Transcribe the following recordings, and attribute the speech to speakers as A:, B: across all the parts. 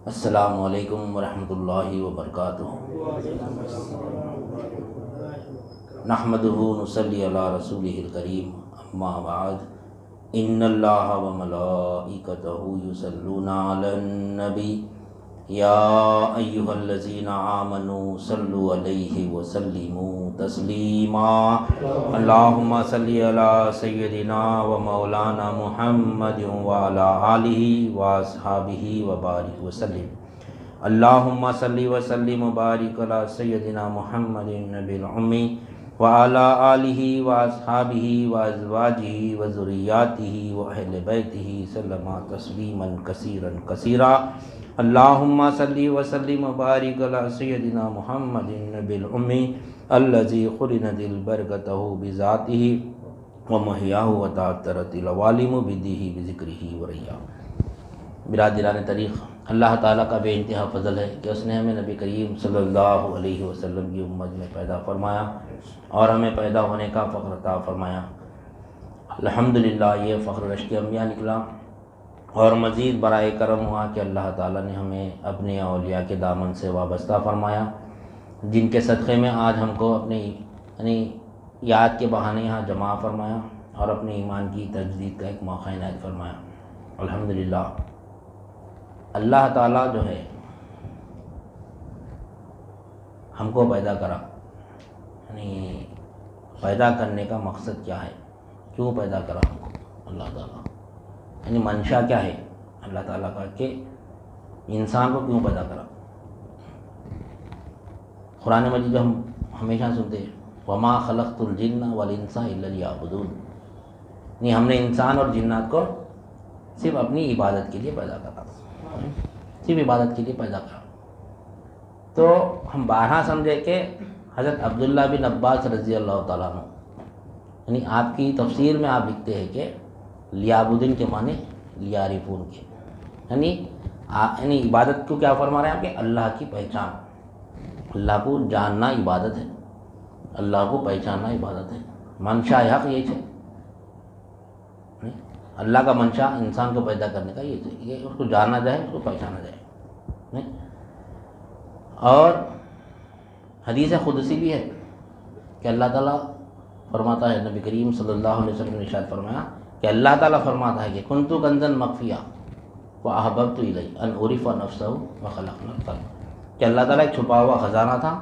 A: السلام علیکم ورحمۃ اللہ وبرکاتہ۔ نحمدہ نصلی علی رسولہ الکریم، اما بعد، ان اللہ وملائکتہ یصلون علی النبی یا ایہا الذین آمنوا صلوا علیہ وسلموا تسلیما۔ اللہم صلی علی سیدنا و مولانا محمد وعلی آلہ واصحابہ وبارک وسلم۔ اللہم صلی وسلم وبارک علی سیدنا محمد النبی الامی وعلی آلہ واصحابہ وازواجہ وذریاتہ واہل بیتہ سلم تسلیما کثیرا کثیرا۔ اللہم صلی وسلم وبارک علی سیدنا محمد النبی الامی الذی قرنت البرکتہ بذاتہ ومحیاہ وتعطرت العوالم بدیہ بذکرہ وریاہ۔ برادران طریق، اللہ تعالیٰ کا بے انتہا فضل ہے کہ اس نے ہمیں نبی کریم صلی اللہ علیہ وسلم کی امت میں پیدا فرمایا اور ہمیں پیدا ہونے کا فخر عطا فرمایا۔ الحمدللہ یہ فخر رشک انبیاء نکلا، اور مزید برائے کرم ہوا کہ اللہ تعالیٰ نے ہمیں اپنے اولیاء کے دامن سے وابستہ فرمایا، جن کے صدقے میں آج ہم کو اپنی یاد کے بہانے یہاں جمع فرمایا اور اپنے ایمان کی تجدید کا ایک موقع عنایت فرمایا۔ الحمدللہ اللہ تعالیٰ جو ہے ہم کو پیدا کرا، پیدا کرنے کا مقصد کیا ہے، کیوں پیدا کرا ہم کو اللہ تعالیٰ، منشا کیا ہے اللہ تعالیٰ کا کہ انسان کو کیوں پیدا کرا۔ قرآن مجید جو ہم ہمیشہ سنتے ہیں، وما خلقت الجن والانس الا لیعبدون، ہم نے انسان اور جنات کو صرف اپنی عبادت کے لیے پیدا کرا، صرف عبادت کے لیے پیدا کرا۔ تو ہم بارہا سمجھے کہ حضرت عبداللہ بن عباس رضی اللہ تعالیٰ عنہ، آپ کی تفسیر میں آپ لکھتے ہیں کہ لیعبدون کے معنی لیعرفون کے، یعنی عبادت کو کیا فرما رہے ہیں آپ کہ اللہ کی پہچان، اللہ کو جاننا عبادت ہے، اللہ کو پہچاننا عبادت ہے۔ منشا حق یہی ہے، اللہ کا منشا انسان کو پیدا کرنے کا یہ ہے، اس کو جانا جائے، اس کو پہچانا جائے۔ اور حدیث قدسی بھی ہے کہ اللہ تعالیٰ فرماتا ہے، نبی کریم صلی اللہ علیہ وسلم نے ارشاد فرمایا کہ اللہ تعالیٰ فرماتا ہے کہ کنت کنزا مخفیا واحببت الی ان اعرف نفسہ وخلقنا الخلق، کہ اللہ تعالیٰ ایک چھپا ہوا خزانہ تھا،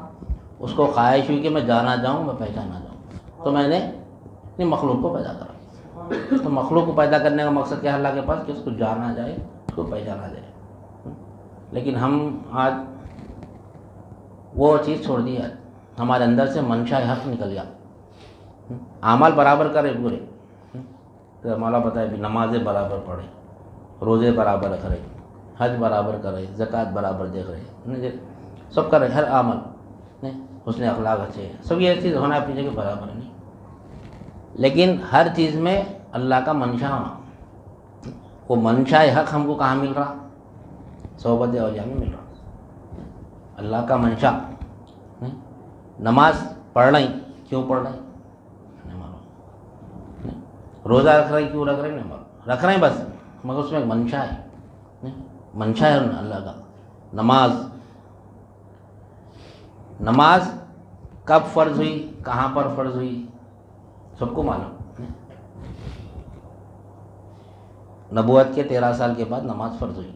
A: اس کو خواہش ہوئی کہ میں جانا جاؤں، میں پہچانا جاؤں، تو میں نے مخلوق کو پیدا کرا۔ تو مخلوق کو پیدا کرنے کا مقصد کیا ہے اللہ کے پاس کہ اس کو جانا جائے، اس کو پہچانا جائے۔ لیکن ہم آج وہ چیز چھوڑ دی ہے، ہمارے اندر سے منشا حق نکل گیا۔ اعمال برابر کرے پورے، تو مولا پتہ ہے نمازیں برابر پڑھے، روزے برابر رکھ رہے، حج برابر کر رہے، زکوٰۃ برابر دیکھ رہے، سب کر رہے، ہر عمل حسن اخلاق اچھے ہیں، سب یہ چیز ہونا اپنی جگہ برابر نہیں، لیکن ہر چیز میں اللہ کا منشا ہونا، وہ منشا حق ہم کو کہاں مل رہا؟ صحبت اولیاء میں مل رہا۔ اللہ کا منشا، نماز پڑھ رہے ہیں، کیوں پڑھ رہے ہیں؟ روزہ رکھ رہے ہیں، کیوں رکھ رہے ہیں؟ رکھ رہے ہیں بس، مگر اس میں ایک منشا ہے، منشا ہے اللہ کا۔ نماز کب فرض ہوئی، کہاں پر فرض ہوئی، سب کو معلوم۔ نبوت کے 13 سال کے بعد نماز فرض ہوئی،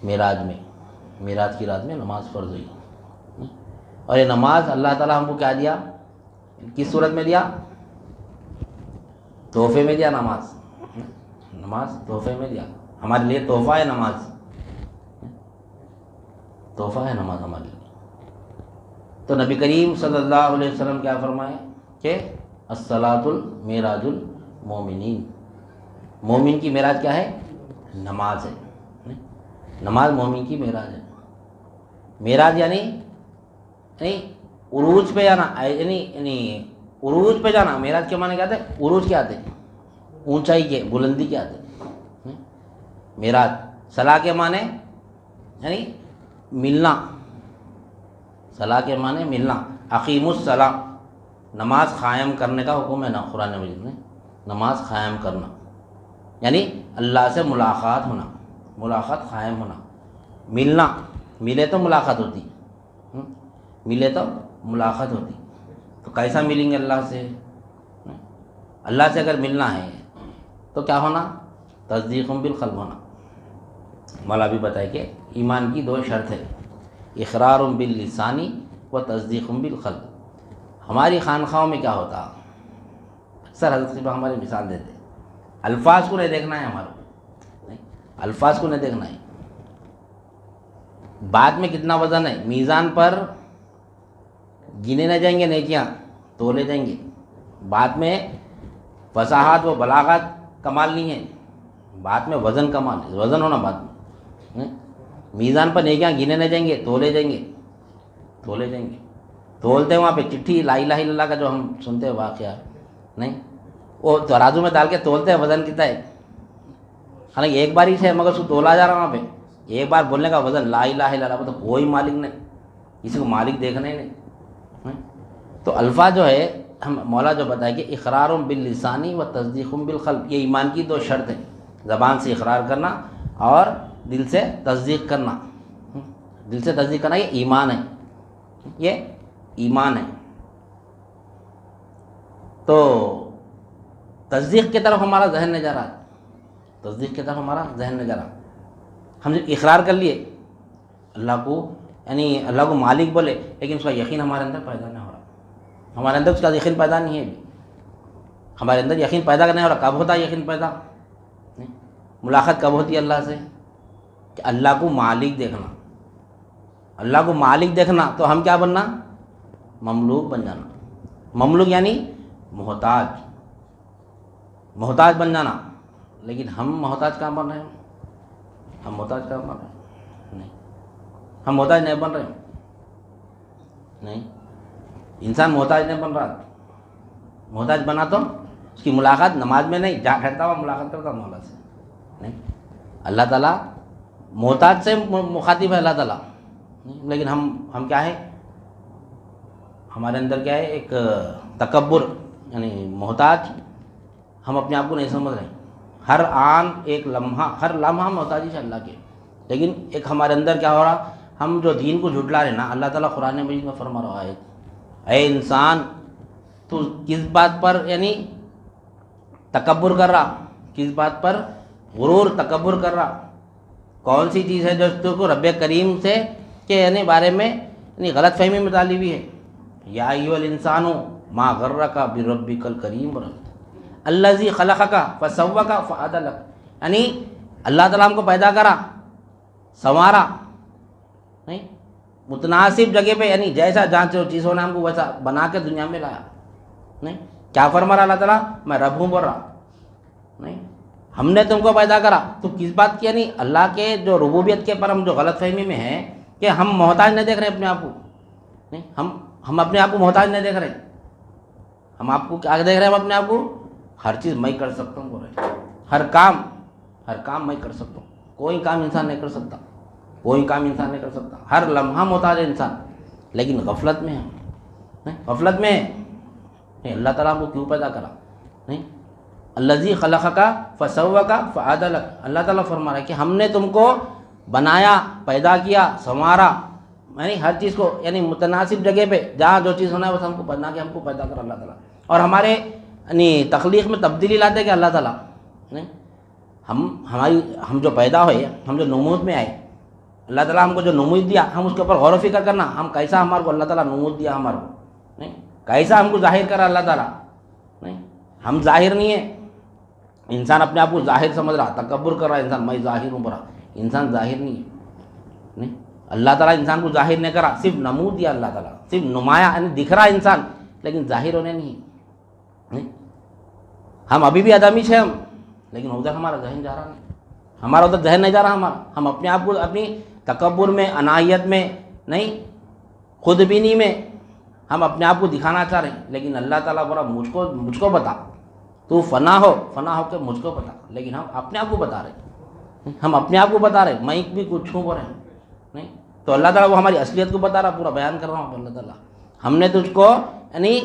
A: معراج کی رات میں نماز فرض ہوئی، اور یہ نماز اللہ تعالیٰ ہم کو کیا دیا، کس صورت میں دیا؟ تحفے میں دیا۔ نماز تحفے میں دیا، ہمارے لیے تحفہ ہے نماز، تحفہ ہے نماز ہمارے لیے۔ تو نبی کریم صلی اللہ علیہ وسلم کیا فرمائے کہ الصلاۃ معراج المومنین، مومن کی معراج کیا ہے؟ نماز ہے، نماز مومن کی معراج ہے۔ معراج یعنی عروج پہ جانا، یعنی عروج پہ جانا۔ معراج کے معنی کیا آتے؟ عروج کیا آتے؟ اونچائی کے، بلندی کے آتے۔ معراج صلاح کے معنی یعنی ملنا، صلاح کے معنی ملنا۔ اقیم الصلاۃ، نماز قائم کرنے کا حکم ہے نا قرآن مجید میں، نماز قائم کرنا یعنی اللہ سے ملاقات ہونا، ملاقات قائم ہونا، ملنا، ملے تو ملاقات ہوتی، ملے تو ملاقات ہوتی، تو کیسا ملیں گے اللہ سے؟ اللہ سے اگر ملنا ہے تو کیا ہونا؟ تصدیق بالقلب ہونا۔ مولا بھی بتائے کہ ایمان کی 2 شرط ہے، اقرار باللسانی و تصدیق بالقلب۔ ہماری خانقاہوں میں کیا ہوتا؟ اکثر حضرت صاحب ہماری مثال دیتے، الفاظ کو نہیں دیکھنا ہے ہمارے کو، الفاظ کو نہیں دیکھنا ہے، بعد میں کتنا وزن ہے، میزان پر گنے نہ جائیں گے نیکیاں، تولے جائیں گے، بعد میں فصاحت و بلاغت کمال نہیں ہے، بعد میں وزن کمال ہے، وزن ہونا بعد میں، میزان پر نیکیاں گنے نہ جائیں گے، تولے جائیں گے، تولے جائیں گے، تولتے ہیں وہاں پہ چٹھی لا الہ الا اللہ کا جو ہم سنتے ہیں واقعہ، نہیں وہ ترازو میں ڈال کے تولتے ہیں وزن کتنا ہے، حالانکہ ایک بار ہی ہے مگر اس کو تولا جا رہا وہاں پہ، ایک بار بولنے کا وزن لا الہ الا اللہ، تو کوئی مالک نہیں، کسی کو مالک دیکھنا ہی نہیں۔ تو الفاظ جو ہے ہم مولا جو بتائے کہ اقرار باللسانی و تصدیق بالقلب، یہ ایمان کی 2 شرط ہیں، زبان سے اقرار کرنا اور دل سے تصدیق کرنا، دل سے تصدیق کرنا، یہ ایمان ہے، یہ ایمان ہے۔ تو تصدیق کی طرف ہمارا ذہن نہیں جا رہا، تصدیق کی طرف ہمارا ذہن نہیں جا رہا، ہم جب اقرار کر لیے اللہ کو، یعنی اللہ کو مالک بولے، لیکن اس کا یقین ہمارے اندر پیدا نہیں ہو رہا، ہمارے اندر اس کا یقین پیدا نہیں ہے ابھی، ہمارے اندر یقین پیدا نہیں ہو رہا۔ کب ہوتا ہے یقین پیدا؟ ملاقات کب ہوتی ہے اللہ سے؟ کہ اللہ کو مالک دیکھنا، اللہ کو مالک دیکھنا، تو ہم کیا بننا؟ مملوک بن جانا، مملوک یعنی محتاج، محتاج بن جانا، لیکن ہم محتاج کہاں بن رہے ہیں؟ ہم محتاج کہاں بن رہے ہیں؟ نہیں، ہم محتاج نہیں بن رہے ہیں، نہیں، انسان محتاج نہیں بن رہا، محتاج بنا تو اس کی ملاقات نماز میں نہیں، جا ٹھہرتا ہوا ملاقات کرتا مولا سے، نہیں، اللہ تعالیٰ محتاج سے مخاطب ہے اللہ تعالیٰ، لیکن ہم کیا ہے، ہمارے اندر کیا ہے، ایک تکبر، یعنی محتاج، ہم اپنے آپ کو نہیں سمجھ رہے ہیں، ہر آن ایک لمحہ، ہر لمحہ محتاجی ہے اللہ کے، لیکن ایک ہمارے اندر کیا ہو رہا، ہم جو دین کو جھٹلا رہے نا، اللہ تعالیٰ قرآن مجید میں فرما رہا ہے، اے انسان تو کس بات پر یعنی تکبر کر رہا، کس بات پر غرور تکبر کر رہا، کون سی چیز ہے جو تو کو رب کریم سے کے یعنی بارے میں یعنی غلط فہمی میں ڈالی ہوئی ہے، یا ایھا الانسان ما غرک بربک الکریم الذی خلقک فسواک فعدلک، یعنی اللہ تعالیٰ ہم کو پیدا کرا، سنوارا، نہیں متناسب جگہ پہ، یعنی جیسا جہاں جو چیز ہونا ہم کو ویسا بنا کے دنیا میں لایا، نہیں کیا فرما رہا اللہ تعالیٰ، میں رب ہوں بول رہا، نہیں ہم نے تم کو پیدا کرا، تو کس بات کی، یعنی اللہ کے جو ربوبیت کے پر ہم جو غلط فہمی میں ہیں کہ ہم محتاج نہیں دیکھ رہے اپنے آپ کو، نہیں ہم اپنے آپ کو محتاج نہیں دیکھ رہے، ہم آپ کو کیا دیکھ رہے ہیں، ہم اپنے آپ کو ہر چیز میں کر سکتا ہوں بول رہے، ہر کام میں کر سکتا ہوں، کوئی کام انسان نہیں کر سکتا، کوئی کام انسان نہیں کر سکتا، ہر لمحہ محتاج ہے انسان، لیکن غفلت میں ہے، غفلت میں ہے، اللہ تعالیٰ ہم کو کیوں پیدا کرا، نہیں الذی خلقک فسواک فعدلک، اللہ تعالیٰ فرما رہا ہے کہ ہم نے تم کو بنایا، پیدا کیا، سنوارا، یعنی ہر چیز کو یعنی متناسب جگہ پہ جہاں جو چیز ہونا ہے بس ہم کو بنا کے ہم کو پیدا کرا اللہ تعالیٰ، اور ہمارے یعنی تخلیق میں تبدیلی لاتے کہ اللہ تعالیٰ، نہیں ہم جو پیدا ہوئے، ہم جو نمود میں آئے، اللہ تعالیٰ ہم کو جو نمود دیا، ہم اس کے اوپر غور و فکر کرنا، ہم کیسا ہمارے کو اللہ تعالیٰ نمود دیا ہمارے کو، نہیں کیسا ہم کو ظاہر کرا اللہ تعالیٰ، نہیں ہم ظاہر نہیں ہیں، انسان اپنے آپ کو ظاہر سمجھ رہا، تکبر کر رہا انسان، میں ظاہر ہوں برا، انسان ظاہر نہیں ہے، نہیں اللہ تعالیٰ انسان کو ظاہر نہیں کرا، صرف نمود دیا اللہ تعالیٰ، صرف نمایاں یعنی دکھ رہا انسان لیکن ظاہر ہونے نہیں، ہم ابھی بھی آدمی ہیں ہم، لیکن ادھر ہمارا ذہن جا رہا نہیں، ہمارا ادھر ذہن نہیں جا رہا ہمارا، ہم اپنے آپ کو اپنی تکبر میں، اناہیت میں، نہیں خود بینی میں ہم اپنے آپ کو دکھانا چاہ رہے ہیں، لیکن اللہ تعالیٰ بولا مجھ کو بتا، تو فنا ہو کے مجھ کو بتا، لیکن ہم اپنے آپ کو بتا رہے، ہم اپنے آپ کو بتا رہے، میں بھی کچھ ہوں بول رہے ہیں، نہیں تو اللہ تعالیٰ وہ ہماری اصلیت کو بتا رہا، پورا بیان کر رہا ہوں اللہ تعالیٰ، ہم نے تجھ کو یعنی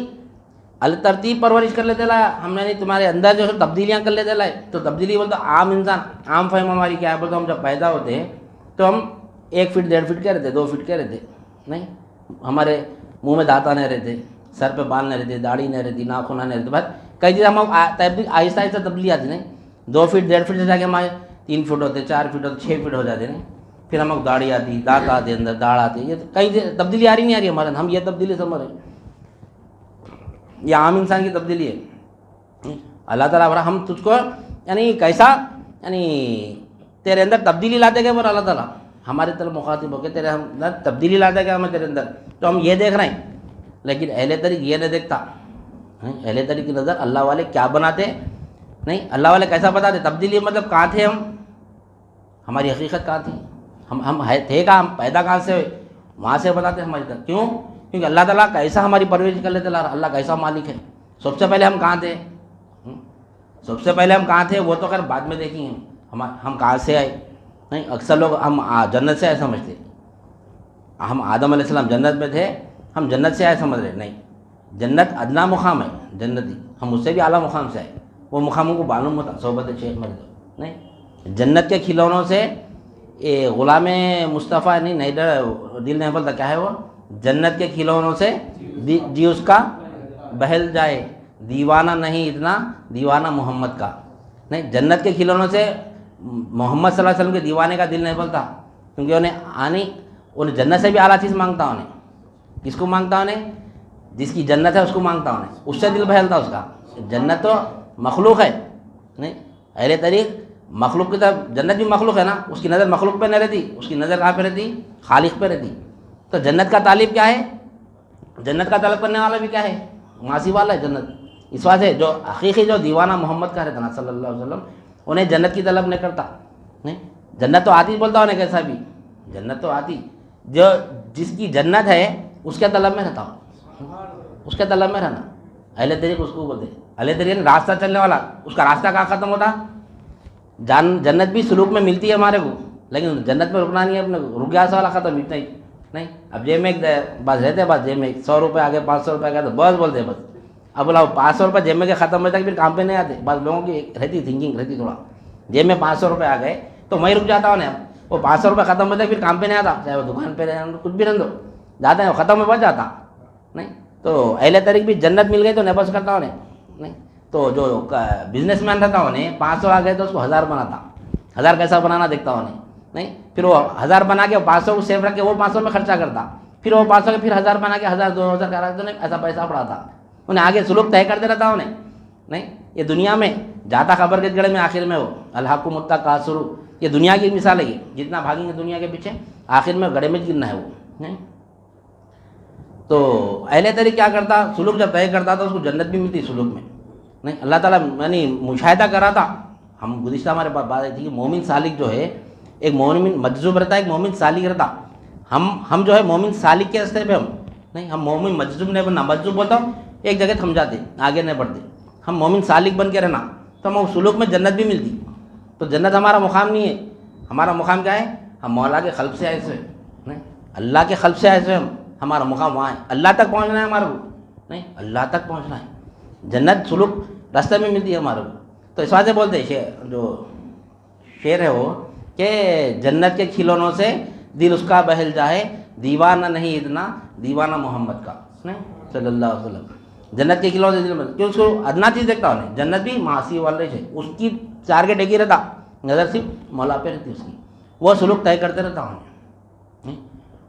A: ترتیب پرورش کر لیتے لائے ہم نے، نہیں تمہارے اندر جو ہے تبدیلیاں کر لیتے لائے. تو تبدیلی بولتا عام انسان، عام فہم ہماری کیا ہے، بولتا ہم جب پیدا ہوتے ہیں تو ہم 1 فٹ 1.5 فٹ کے رہتے، 2 فٹ کے رہتے، نہیں ہمارے منہ میں دانت نہیں رہتے، سر پہ بال نہیں رہتے، داڑھی نہیں رہتی، ناخن نہیں رہتے، بس کئی چیز ہم آہستہ آہستہ تبدیلی آتی، نہیں 2 فٹ 1.5 فٹ سے جا کے ہمارے 3 فٹ ہوتے، 4 فٹ ہوتے، 6 فٹ ہو جاتے، نہیں پھر ہم داڑھی آتی، دانت آتے اندر، داڑھ آتی، یہ کئی تبدیلی آ رہی نہیں آ رہی ہمارے، ہم یہ تبدیلی سمجھ رہے ہیں، یہ عام انسان کی تبدیلی ہے. اللہ تعالیٰ بڑا ہم تجھ کو یعنی کیسا یعنی تیرے اندر تبدیلی لاتے گئے، پر اللہ تعالیٰ ہماری طرف مخاطب ہو کے تیرے اندر تبدیلی لاتے گئے ہمیں تیرے اندر، تو ہم یہ دیکھ رہے ہیں. لیکن اہل طریق یہ نہیں دیکھتا. اہل طریق کی نظر اللہ والے کیا بناتے، نہیں اللہ والے کیسا بتاتے، تبدیلی مطلب کہاں تھے ہم، ہماری حقیقت کہاں تھی، ہم تھے کہاں، ہم پیدا کہاں سے ہوئے، وہاں سے بتاتے ہماری طرف. کیوں؟ کیونکہ اللہ تعالیٰ کیسا ہماری پرورش کر لیتے، اللہ کیسا مالک ہے. سب سے پہلے ہم کہاں تھے، سب سے پہلے ہم کہاں تھے وہ تو خیر بعد میں دیکھیں گے، ہم کہاں سے آئے. نہیں اکثر لوگ ہم جنت سے آئے سمجھتے، ہم آدم علیہ السلام جنت میں تھے، ہم جنت سے آئے سمجھ رہے. نہیں، جنت ادنا مقام ہے جنتی، ہم اس سے بھی اعلیٰ مقام سے آئے. وہ مقاموں کو معلوم ہوتا صحبت شیخ میں. نہیں جنت کے کھلونوں سے غلام مصطفیٰ نہیں دل نہیں بولتا کیا ہے وہ، جنت کے کھلونوں سے جی اس کا بہل جائے، دیوانہ نہیں اتنا دیوانہ محمد کا. نہیں جنت کے کھلونوں سے محمد صلی اللہ علیہ وسلم کے دیوانے کا دل نہیں بولتا، کیونکہ انہیں جنت سے بھی اعلیٰ چیز مانگتا. انہیں کس کو مانگتا، انہیں جس کی جنت ہے اس کو مانگتا، انہیں اس سے دل بہلتا اس کا. جنت تو مخلوق ہے، نہیں اہل طریق مخلوق کی طرف، جنت بھی مخلوق ہے نا، اس کی نظر مخلوق پہ نہیں رہتی، اس کی نظر کہاں پہ رہتی، خالق پہ رہتی. تو جنت کا طالب کیا ہے، جنت کا طلب کرنے والا بھی کیا ہے، معاصی والا ہے جنت. اس وجہ سے جو حقیقی جو دیوانہ محمد کا رہتا نا صلی اللہ علیہ وسلم، انہیں جنت کی طلب نہیں کرتا. نہیں جنت تو آتی بولتا انہیں کیسا بھی، جنت تو آتی، جو جس کی جنت ہے اس کے طلب میں رہتا ہوں، اس کے طلب میں رہنا. اہل طریق اس کو بولتے، اہل طریق راستہ چلنے والا، اس کا راستہ کہاں ختم ہوتا، جنت بھی سلوک میں ملتی ہے ہمارے کو، لیکن جنت میں رکنا نہیں ہے اپنے کو، رک گیا والا ختم اتنا ہی. نہیں اب جیب میں ایک بس رہتے، بس جیب میں 100 روپے آ گئے، 500 روپے آ گئے تو بس بولتے بس. اب بولا 500 روپے جیب میں کے ختم ہوتا ہے پھر کام پہ نہیں آتے. بعض لوگوں کی رہتی تھنکنگ رہتی، تھوڑا جیب میں 500 روپے آ گئے تو میں رک جاتا ہوں. وہ 500 روپے ختم ہوتا ہے پھر کام پہ نہیں آتا، چاہے وہ دکان پہ رہے کچھ بھی رہ دو، جاتے ہیں ختم ہو بچ جاتا. نہیں تو اہل طریق بھی جنت مل گئی تو نہیں بس کرتا انہیں. نہیں تو جو بزنس مین رہتا انہیں 500 آ گئے تو اس کو 1000 بناتا، 1000 کیسا بنانا دیکھتا انہیں. نہیں پھر وہ 1000 بنا کے 500 کو سیو رکھ کے وہ 500 میں خرچہ کرتا، پھر وہ 500 کے پھر 1000 بنا کے 1000 2000 کرا تو نہیں ایسا پیسہ پڑاتا. انہیں آگے سلوک طے کرتے رہتا انہیں. نہیں یہ دنیا میں جاتا خبر کے گڑے میں آخر میں وہ الحق متکاثر، یہ دنیا کی مثال ہے. یہ جتنا بھاگیں گے دنیا کے پیچھے آخر میں گڑے میں گرنا ہے وہ. نہیں تو اہل طریق کیا کرتا، سلوک جب طے کرتا تھا اس کو جنت بھی ملتی سلوک میں. نہیں اللہ تعالیٰ یعنی مشاہدہ کرا تھا. ہم گزشتہ ہمارے پاس بات آئی تھی کہ مومن سالک جو ہے، ایک مومن مجذوب رہتا ہے، ایک مومن سالک رہتا. ہم جو ہے مومن سالک کے راستے پہ ہم نہیں، ہم مومن مجذوب نہیں بننا. مجذوب بولتا ہوں ایک جگہ تھم جاتے، آگے نہیں بڑھتے. ہم مومن سالک بن کے رہنا تو ہم سلوک میں جنت بھی ملتی. تو جنت ہمارا مقام نہیں ہے، ہمارا مقام کیا ہے، ہم مولا کے قلب سے ایسے نہیں، اللہ کے قلب سے ایسے ہمارا مقام وہاں ہے. اللہ تک پہنچنا ہے ہمارے کو، نہیں اللہ تک پہنچنا ہے. جنت سلوک راستے میں ملتی ہے ہمارے کو. تو اس وجہ سے بولتے ہیں جو شعر ہے وہ کہ جنت کے کھلونوں سے دل اس کا بہل جائے، دیوانہ نہیں اتنا دیوانہ محمد کا نہیں صلی اللہ علیہ وسلم. جنت کے کھلونوں سے دل میں کہ اس کو ادنا چیز دیکھتا انہیں. جنت بھی معاصی والے سے اس کی چار کے ڈیگی رہتا، نظر صرف مولا پہ رہتی اس کی. وہ سلوک طے کرتے رہتا انہیں،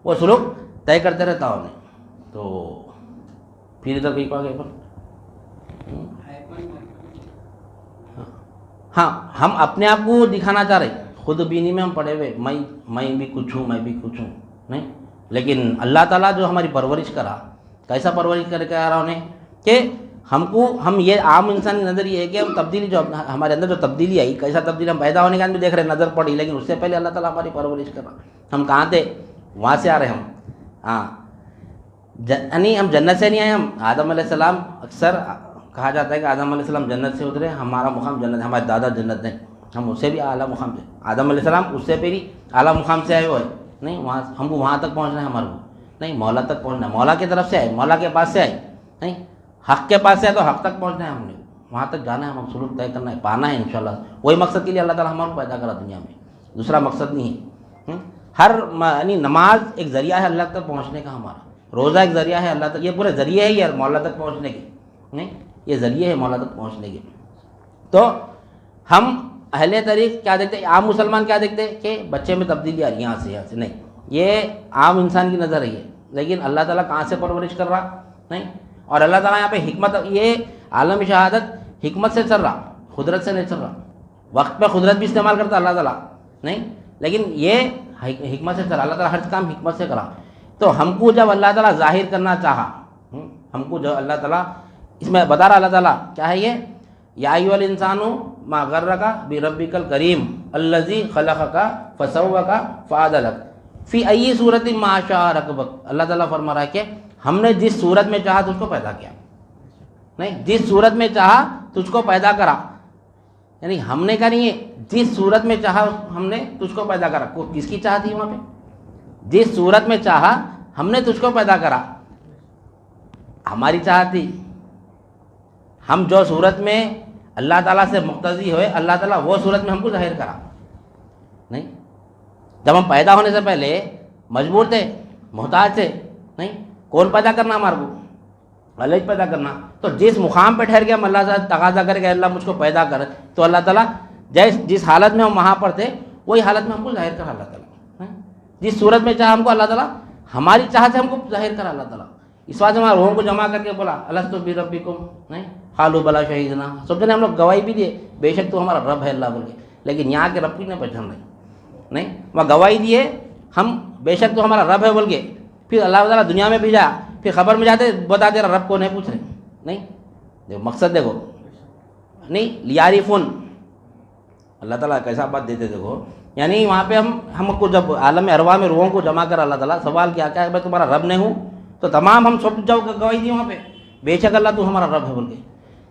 A: وہ سلوک طے کرتے رہتا انہیں. تو پھر ادھر کہیں کو آگے پر ہاں ہم اپنے آپ کو دکھانا چاہ رہے، خود بینی میں ہم پڑے ہوئے، میں بھی کچھ ہوں، میں بھی کچھ ہوں. نہیں لیکن اللہ تعالیٰ جو ہماری پرورش کرا، کیسا پرورش کر کے آ رہا انہیں کہ ہم یہ عام انسان کی نظر یہ ہے کہ ہم تبدیلی جو ہمارے اندر جو تبدیلی آئی، کیسا تبدیلی ہم پیدا ہونے کے بعد بھی دیکھ رہے نظر پڑی، لیکن اس سے پہلے اللہ تعالیٰ ہماری پرورش کر رہا. ہم کہاں تھے، وہاں سے آ رہے ہم. ہاں یعنی ہم جنت سے نہیں آئے. ہم آدم علیہ السلام، اکثر کہا جاتا ہے کہ آدم علیہ السلام جنت سے اترے، ہمارا مقام جنت ہے، ہمارے دادا جنت ہیں، ہم اس سے بھی اعلیٰ مقام سے. آدم علیہ السلام اس سے پہلی اعلیٰ مقام سے آئے ہوئے نہیں، وہاں ہم کو وہاں تک پہنچنا ہے، ہمارے کو نہیں مولا تک پہنچنا ہے، مولا کی طرف سے آئے، مولا کے پاس سے آئے. نہیں حق کے پاس سے ہے تو حق تک پہنچنا ہے ہم نے، وہاں تک جانا ہے، ہم سلوک طے کرنا ہے، پانا ہے انشاءاللہ۔ وہی مقصد کے لیے اللہ تعالیٰ ہمارے پیدا کرا دنیا میں، دوسرا مقصد نہیں ہے۔ ہر یعنی نماز ایک ذریعہ ہے اللہ تک پہنچنے کا ہمارا، روزہ ایک ذریعہ ہے اللہ تک، یہ پورے ذریعے ہے یہ مولا تک پہنچنے کے، نہیں یہ ذریعے ہے مولا تک پہنچنے کے۔ تو ہم اہل طریق کیا دیکھتے ہیں، عام مسلمان کیا دیکھتے ہیں کہ بچے میں تبدیلی آ رہی ہے یہاں سے، نہیں، یہ عام انسان کی نظر ہے یہ، لیکن اللہ تعالیٰ کہاں سے پرورش کر رہا، نہیں، اور اللہ تعالیٰ یہاں پہ حکمت، یہ عالم شہادت حکمت سے چل رہا، قدرت سے نہیں چل رہا۔ وقت پہ قدرت بھی استعمال کرتا اللہ تعالیٰ، نہیں، لیکن یہ حکمت سے چلا، اللہ تعالیٰ ہر کام حکمت سے کرا۔ تو ہم کو جب اللہ تعالیٰ ظاہر کرنا چاہا، ہم کو جو اللہ تعالیٰ اس میں بتا رہا، اللہ تعالیٰ کیا ہے یہ، یا ایھا الانسان ما غرک بربک الکریم الذی خلقک فسوک فعدلک فی ای صورت ما شاء رکبک۔ اللہ تعالیٰ فرما رہا ہے کہ ہم نے جس صورت میں چاہا تجھ کو پیدا کیا، نہیں، جس صورت میں چاہا تجھ کو پیدا کرا، یعنی ہم نے کہا نہیں ہے، جس صورت میں چاہا ہم نے تجھ کو پیدا کرا۔ کس کی چاہت تھی وہاں پہ، جس صورت میں چاہا ہم نے تجھ کو پیدا کرا، ہماری چاہت تھی، ہم جو صورت میں اللہ تعالیٰ سے مقتضی ہوئے، اللہ تعالیٰ وہ صورت میں ہم کو ظاہر کرا، نہیں، جب ہم پیدا ہونے سے پہلے مجبور تھے، محتاج تھے، نہیں، کون پیدا کرنا ہمارے کو، اللہ ہی پیدا کرنا۔ تو جس مقام پہ ٹھہر کے ہم اللہ سے تقاضا کرے کہ اللہ مجھ کو پیدا کر، تو اللہ تعالیٰ جس حالت میں ہم وہاں پر تھے وہی حالت میں ہم کو ظاہر کرا اللہ تعالیٰ، جس صورت میں چاہا ہم کو اللہ تعالیٰ ہماری چاہت سے ہم کو ظاہر کرا اللہ تعالیٰ۔ اس واسطے ہمارے روحوں کو جمع کر کے بولا الستو بربکم، نہیں، قالوا بلی شہیدنا، سب نے ہم لوگ گواہی بھی دیے بے شک تو ہمارا رب ہے اللہ بول کے، لیکن یہاں کے رب کی نہیں پہچان رہی، نہیں، وہ گواہی دیے ہم بے شک تو ہمارا رب ہے بول کے، پھر اللہ تعالیٰ دنیا میں بھیجا، پھر خبر میں جاتے بتا دے رہا رب کو نہیں پوچھ رہے، نہیں، دیکھو مقصد دیکھو، نہیں، لیعرفون، اللہ تعالیٰ کیسا بات دیتے دیکھو، یعنی وہاں پہ ہم کو جب عالم ارواح میں روحوں کو جمع کر اللہ تعالیٰ سوال کیا کہ میں تمہارا رب نہیں ہوں، تو تمام ہم سب جاؤ گواہی دی وہاں پہ بے شک اللہ تو ہمارا رب ہے بول کے۔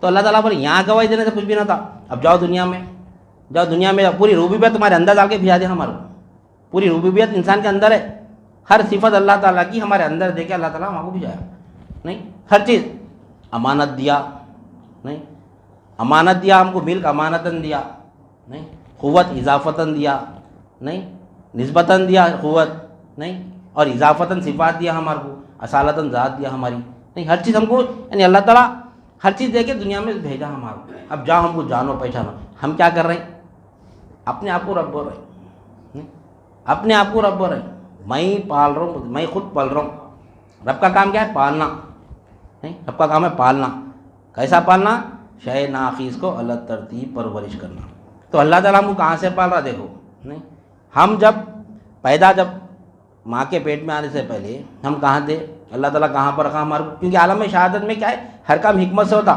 A: تو اللہ تعالیٰ بولے یہاں گواہی دینے سے کچھ بھی نہ تھا، اب جاؤ دنیا میں، جاؤ دنیا میں، پوری ربوبیت تمہارے اندر ڈال کے بھیجا دے ہمارے، پوری ربوبیت انسان کے اندر ہے، ہر صفت اللہ تعالیٰ کی ہمارے اندر دے کے اللہ تعالیٰ وہاں کو بھیجایا، نہیں، ہر چیز، امانت دیا، نہیں، امانت دیا ہم کو، ملک امانتاً دیا، نہیں، قوت اضافتاً دیا، نہیں، نسبتاً دیا قوت، نہیں، اور اضافتاً صفات دیا ہمارے کو، اصالتاً ذات دیا ہماری، نہیں، ہر چیز ہم کو، یعنی اللہ تعالیٰ ہر چیز دے کے دنیا میں بھیجا ہمارے کو۔ اب جاؤ ہم کو جانو پہچانو، ہم کیا کر رہے ہیں، اپنے آپ کو رب بول رہے ہیں، اپنے آپ کو رب بول رہے ہیں، میں پال رہا ہوں، میں خود پال رہا ہوں۔ رب کا کام کیا ہے، پالنا، نہیں، رب کا کام ہے پالنا، کیسا پالنا، شے ناخیز کو الگ ترتیب پرورش کرنا۔ تو اللہ تعالیٰ ہم کو کہاں سے پال رہا دیکھو، نہیں، ہم جب جب ماں کے پیٹ میں آنے سے پہلے ہم کہاں تھے، اللہ تعالیٰ کہاں پر رکھا ہمارے کو، کیونکہ عالم شہادت میں کیا ہے، ہر کام حکمت سے ہوتا،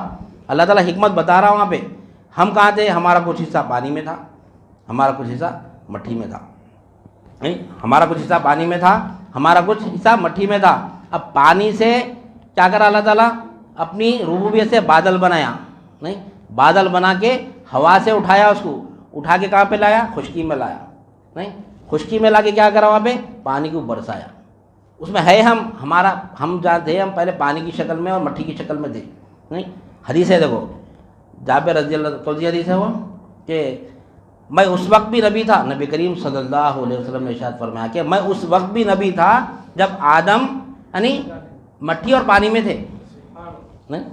A: اللہ تعالیٰ حکمت بتا رہا وہاں پہ۔ ہم کہاں تھے، ہمارا کچھ حصہ پانی میں تھا، ہمارا کچھ حصہ مٹھی میں تھا، نہیں، ہمارا کچھ حصہ پانی میں تھا، ہمارا کچھ حصہ مٹھی میں تھا۔ اب پانی سے کیا کرا اللہ تعالیٰ، اپنی ربوبیت سے بادل بنایا، نہیں، بادل بنا کے ہوا سے اٹھایا، اس کو اٹھا کے کہاں پہ لایا، خشکی میں لایا، نہیں، خشکی میں لا کے کیا کرا وہاں پہ، پانی کو برسایا، اس میں ہے ہم جہاں تھے ہم پہلے پانی کی شکل میں اور مٹی کی شکل میں تھے، نہیں، حدیث ہے دیکھو، جابر رضی اللہ کون سی حدیث ہے وہ، کہ میں اس وقت بھی نبی تھا، نبی کریم صلی اللہ علیہ وسلم نے ارشاد فرمایا کہ میں اس وقت بھی نبی تھا جب آدم یعنی مٹی اور پانی میں تھے، نہیں،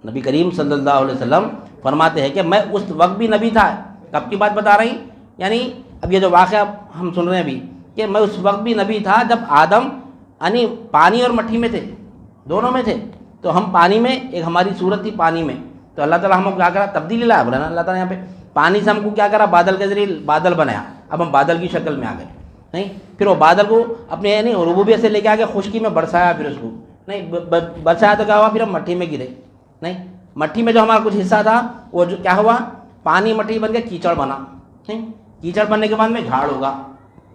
A: نبی کریم صلی اللہ علیہ وسلم فرماتے ہیں کہ میں اس وقت بھی نبی تھا۔ کب کی بات بتا رہی، یعنی اب یہ جو واقعہ ہم سن رہے ہیں ابھی، کہ میں اس وقت بھی نبی تھا جب آدم یعنی پانی اور مٹی میں تھے، دونوں میں تھے، تو ہم پانی میں، ایک ہماری صورت تھی پانی میں، تو اللہ تعالیٰ ہم کو کیا کرا، تبدیلی لایا، بولا نا اللہ تعالیٰ یہاں پہ پانی سے ہم کو کیا کرا، بادل کے ذریعے بادل بنایا، اب ہم بادل کی شکل میں آ گئے، نہیں، پھر وہ بادل کو اپنے یعنی ربوبیت سے لے کے آگے خشکی میں برسایا، پھر اس کو نہیں برسایا تو کیا ہوا، پھر ہم مٹی میں گرے، نہیں، مٹی میں جو ہمارا کچھ حصہ تھا وہ جو کیا ہوا، پانی مٹی بن کے کیچڑ بنا، نہیں، کیچڑ بننے کے بعد میں جھاڑ ہوگا،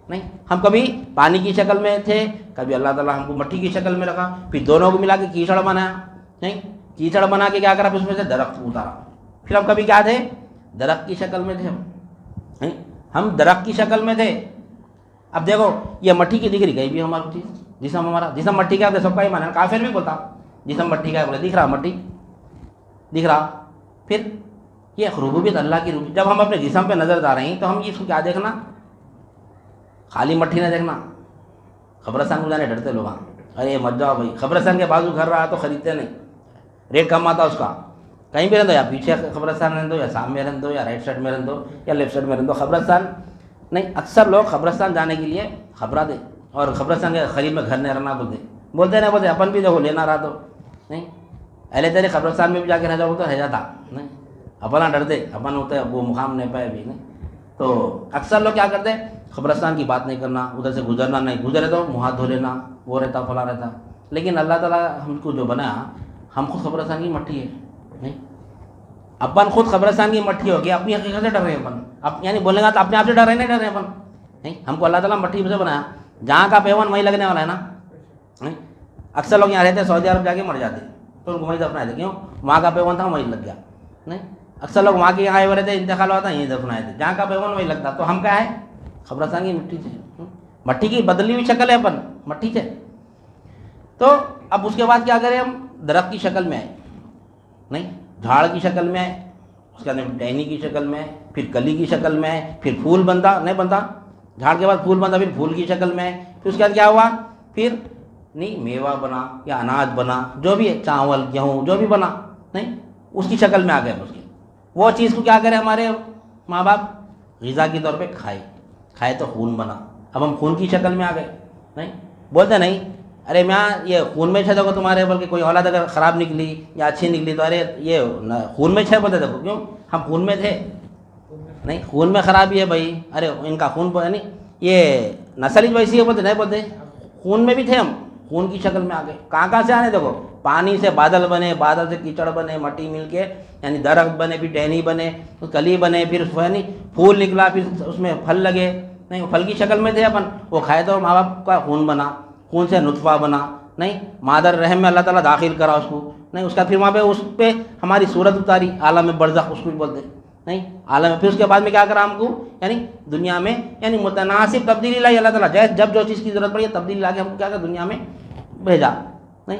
A: نہیں، ہم کبھی پانی کی شکل میں تھے، کبھی اللہ تعالیٰ ہم کو مٹی کی شکل میں رکھا، پھر دونوں کو ملا کے کیچڑ بنایا، نہیں، کیچڑ بنا کے کیا کرا، پھر اس میں سے درخت اتارا، پھر ہم کبھی کیا تھے، درخت کی شکل میں تھے، ہم درخت کی شکل میں تھے۔ اب دیکھو یہ مٹی کی دکھ رہی کہیں بھی ہماری چیز، جسم ہمارا، جسم مٹی کا سب کا ہی مانا، کافر بھی بولتا جسم مٹی کا ہے، بولے دکھ رہا مٹی، دکھ رہا. پھر یہ ربوبیت اللہ کی ربوبیت. جب ہم اپنے جسم پہ نظر ڈال رہے ہیں تو ہم اس کو کیا دیکھنا؟ خالی مٹھی نہ دیکھنا. قبرستان کو جانے ڈرتے لوگ, ارے مت جاؤ بھائی, قبرستان کے بازو گھر رہا تو خریدتے نہیں, ریٹ کم آتا اس کا. کہیں بھی رہن دو, یا پیچھے قبرستان رہن دو, یا سامنے رہن دو, یا رائٹ سائڈ میں رہن دو, یا لیفٹ سائڈ میں رہن دو, قبرستان نہیں. اکثر لوگ قبرستان جانے کے لیے خبرا دے, اور قبرستان کے قریب میں گھر نہیں رہنا بولتے نہیں بولتے. اپن بھی دیکھو لینا رہا تو نہیں, اہلے تیرے قبرستان میں بھی جا کے رہ جاؤ تو رہ جاتا نہیں. اپنا ڈرتے, اپن ہوتے وہ مقام نہیں پائے بھی نہیں. تو اکثر لوگ کیا کرتے, قبرستان کی بات نہیں کرنا, ادھر سے گزرنا نہیں, گزرے تو منہ ہاتھ دھو لینا, وہ رہتا فلاں رہتا. لیکن اللہ تعالیٰ ہم کو جو بنایا, ہم خود قبرستان کی مٹی ہے نہیں. اپن خود قبرستان کی مٹی ہو گیا, اپنی حقیقت سے ڈر رہے ہیں اپن. یعنی بولنے کا تو اپنے آپ سے ڈر رہے نہیں, ڈر رہے اپن نہیں. ہم کو اللہ تعالیٰ مٹی سے بنایا, جہاں کا پیون وہیں لگنے والا ہے نا. اکثر لوگ یہاں رہتے ہیں, سعودی عرب جا کے مر جاتے, تو ان کو وہیں دفنائے تھے. کیوں؟ وہاں کا پیون تھا وہیں لگ گیا نہیں. اکثر لوگ وہاں کے یہاں آئے ہوئے رہتے, انتقال ہوا تھا یہیں دفنائے تھے, جہاں کا پیون وہیں لگتا. تو ہم کیا ہے؟ قبرستان کی مٹی سے. مٹی کی بدلی ہوئی شکل ہے اپن مٹی سے. تو اب اس کے بعد کیا کریں ہم؟ درخت کی شکل میں آئے نہیں, جھاڑ کی شکل میں آئے, اس کے اندر ٹہنی کی شکل میں آئے, پھر کلی کی شکل میں آئے, پھر پھول بنتا نہیں بنتا, جھاڑ کے بعد پھول بنتا, پھر پھول کی شکل میں آئے, پھر اس کے بعد کیا ہوا؟ پھر نہیں میوہ بنا یا اناج بنا, جو بھی ہے, چاول گیہوں جو بھی بنا نہیں, اس کی شکل میں آ گئے. اس کی وہ چیز کو کیا کرے ہمارے ماں باپ؟ غذا کے طور پہ کھائے تو خون بنا. اب ہم خون کی شکل میں آ گئے نہیں. بولتے نہیں ارے میں یہ خون میں دیکھو تمہارے, بلکہ کوئی اولاد اگر خراب نکلی یا اچھی نکلی تو ارے یہ خون میں بولتے دیکھو. کیوں؟ ہم خون میں تھے نہیں, خون میں خرابی ہے بھائی, ارے ان کا خون نہیں, یہ نسل ہی ویسی ہے بولتے نہیں. بولتے خون میں بھی تھے ہم, خون کی شکل میں آ گئے. کہاں سے آنے؟ دیکھو پانی سے بادل بنے, بادل سے کیچڑ بنے, مٹی مل کے یعنی درخت بنے, پھر ٹہنی بنے, کلی بنے, پھر پھول نکلا, پھر اس میں پھل لگے نہیں. پھل کی شکل میں تھے اپن, وہ کھائے تو ماں باپ کا خون بنا, خون سے نطفہ بنا نہیں, مادر رحم میں اللہ تعالیٰ داخل کرا اس کو نہیں. اس کا پھر وہاں پہ اس پہ ہماری صورت اتاری, عالم برزخ اس کو بھی بولتے نہیں, عالم. پھر اس کے بعد میں کیا کرا ہم کو؟ یعنی دنیا میں یعنی متناسب تبدیلی لائی اللہ تعالیٰ. جب جو چیز کی ضرورت پڑی تبدیلی لا کے ہم کو کیا کر دنیا میں بھیجا نہیں.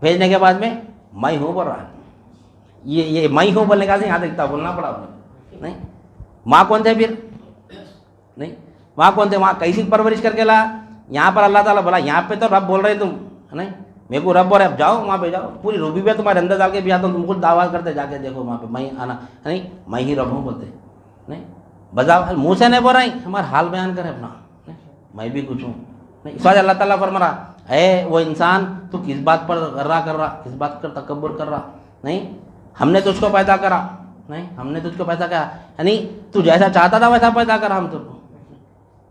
A: بھیجنے کے بعد میں ہوں بول رہا ہے, یہ میں ہوں بولنے کا یہاں تک بولنا پڑا نہیں. ماں کون تھے پھر نہیں, وہاں کون تھے؟ وہاں کیسی پرورش کر کے لا. یہاں پر اللہ تعالیٰ بولا, یہاں پہ تو رب بول رہے تم نہیں, میرے کو رب بول رہے, اب جاؤ وہاں پہ جاؤ, پوری ربوبیت تمہارے اندر ڈال کے بھی آتا ہوں, تم خود دعویٰ کرتے جا کے دیکھو وہاں پہ میں آنا نہیں, میں ہی رب ہوں بولتے نہیں. بجا منہ سے نہیں بول رہا, ہمارا حال بیان کرے اپنا نہیں, میں بھی کچھ ہوں نہیں. اس وجہ اللہ تعالیٰ فرما رہا اے وہ انسان, تو کس بات پر غرہ کر رہا, کس بات پر تکبر کر رہا نہیں. ہم نے تجھ کو پیدا کرا نہیں, ہم نے تجھ کو پیدا کیا, یعنی تو جیسا چاہتا تھا ویسا پیدا کرا ہم تجھ کو.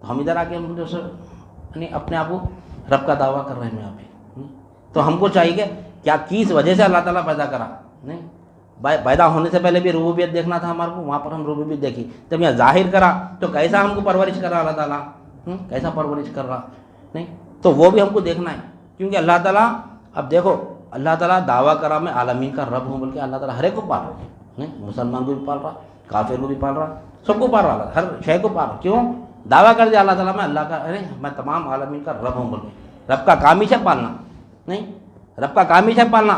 A: تو ہم ادھر آ کے ہم جو یعنی اپنے آپ کو رب کا دعویٰ کر رہے ہیں یہاں پہ. تو ہم کو چاہیے کہ کیا کس وجہ سے اللہ تعالیٰ پیدا کرا نہیں. پیدا ہونے سے پہلے بھی ربوبیت دیکھنا تھا ہمارے کو, وہاں پر ہم ربوبیت دیکھی. جب یہاں ظاہر کرا تو کیسا ہم کو پرورش کر رہا اللہ تعالیٰ, کیسا پرورش کر رہا نہیں. تو وہ بھی ہم کو دیکھنا ہے, کیونکہ اللہ تعالیٰ, اب دیکھو اللہ تعالیٰ دعویٰ کرا میں عالمین کا رب ہوں, بلکہ اللہ تعالیٰ ہر ایک کو پال رہا نہیں, مسلمان کو بھی پال رہا, کافر کو بھی پال رہا, سب کو پال رہا, ہر شے کو پال رہا. کیوں؟ دعویٰ کر دیا اللہ تعالیٰ میں اللہ کا, ارے میں تمام عالمین کا رب ہوں بول کے. رب کا کام ہی ہے پالنا نہیں, رب کا کام ہی ہے پالنا.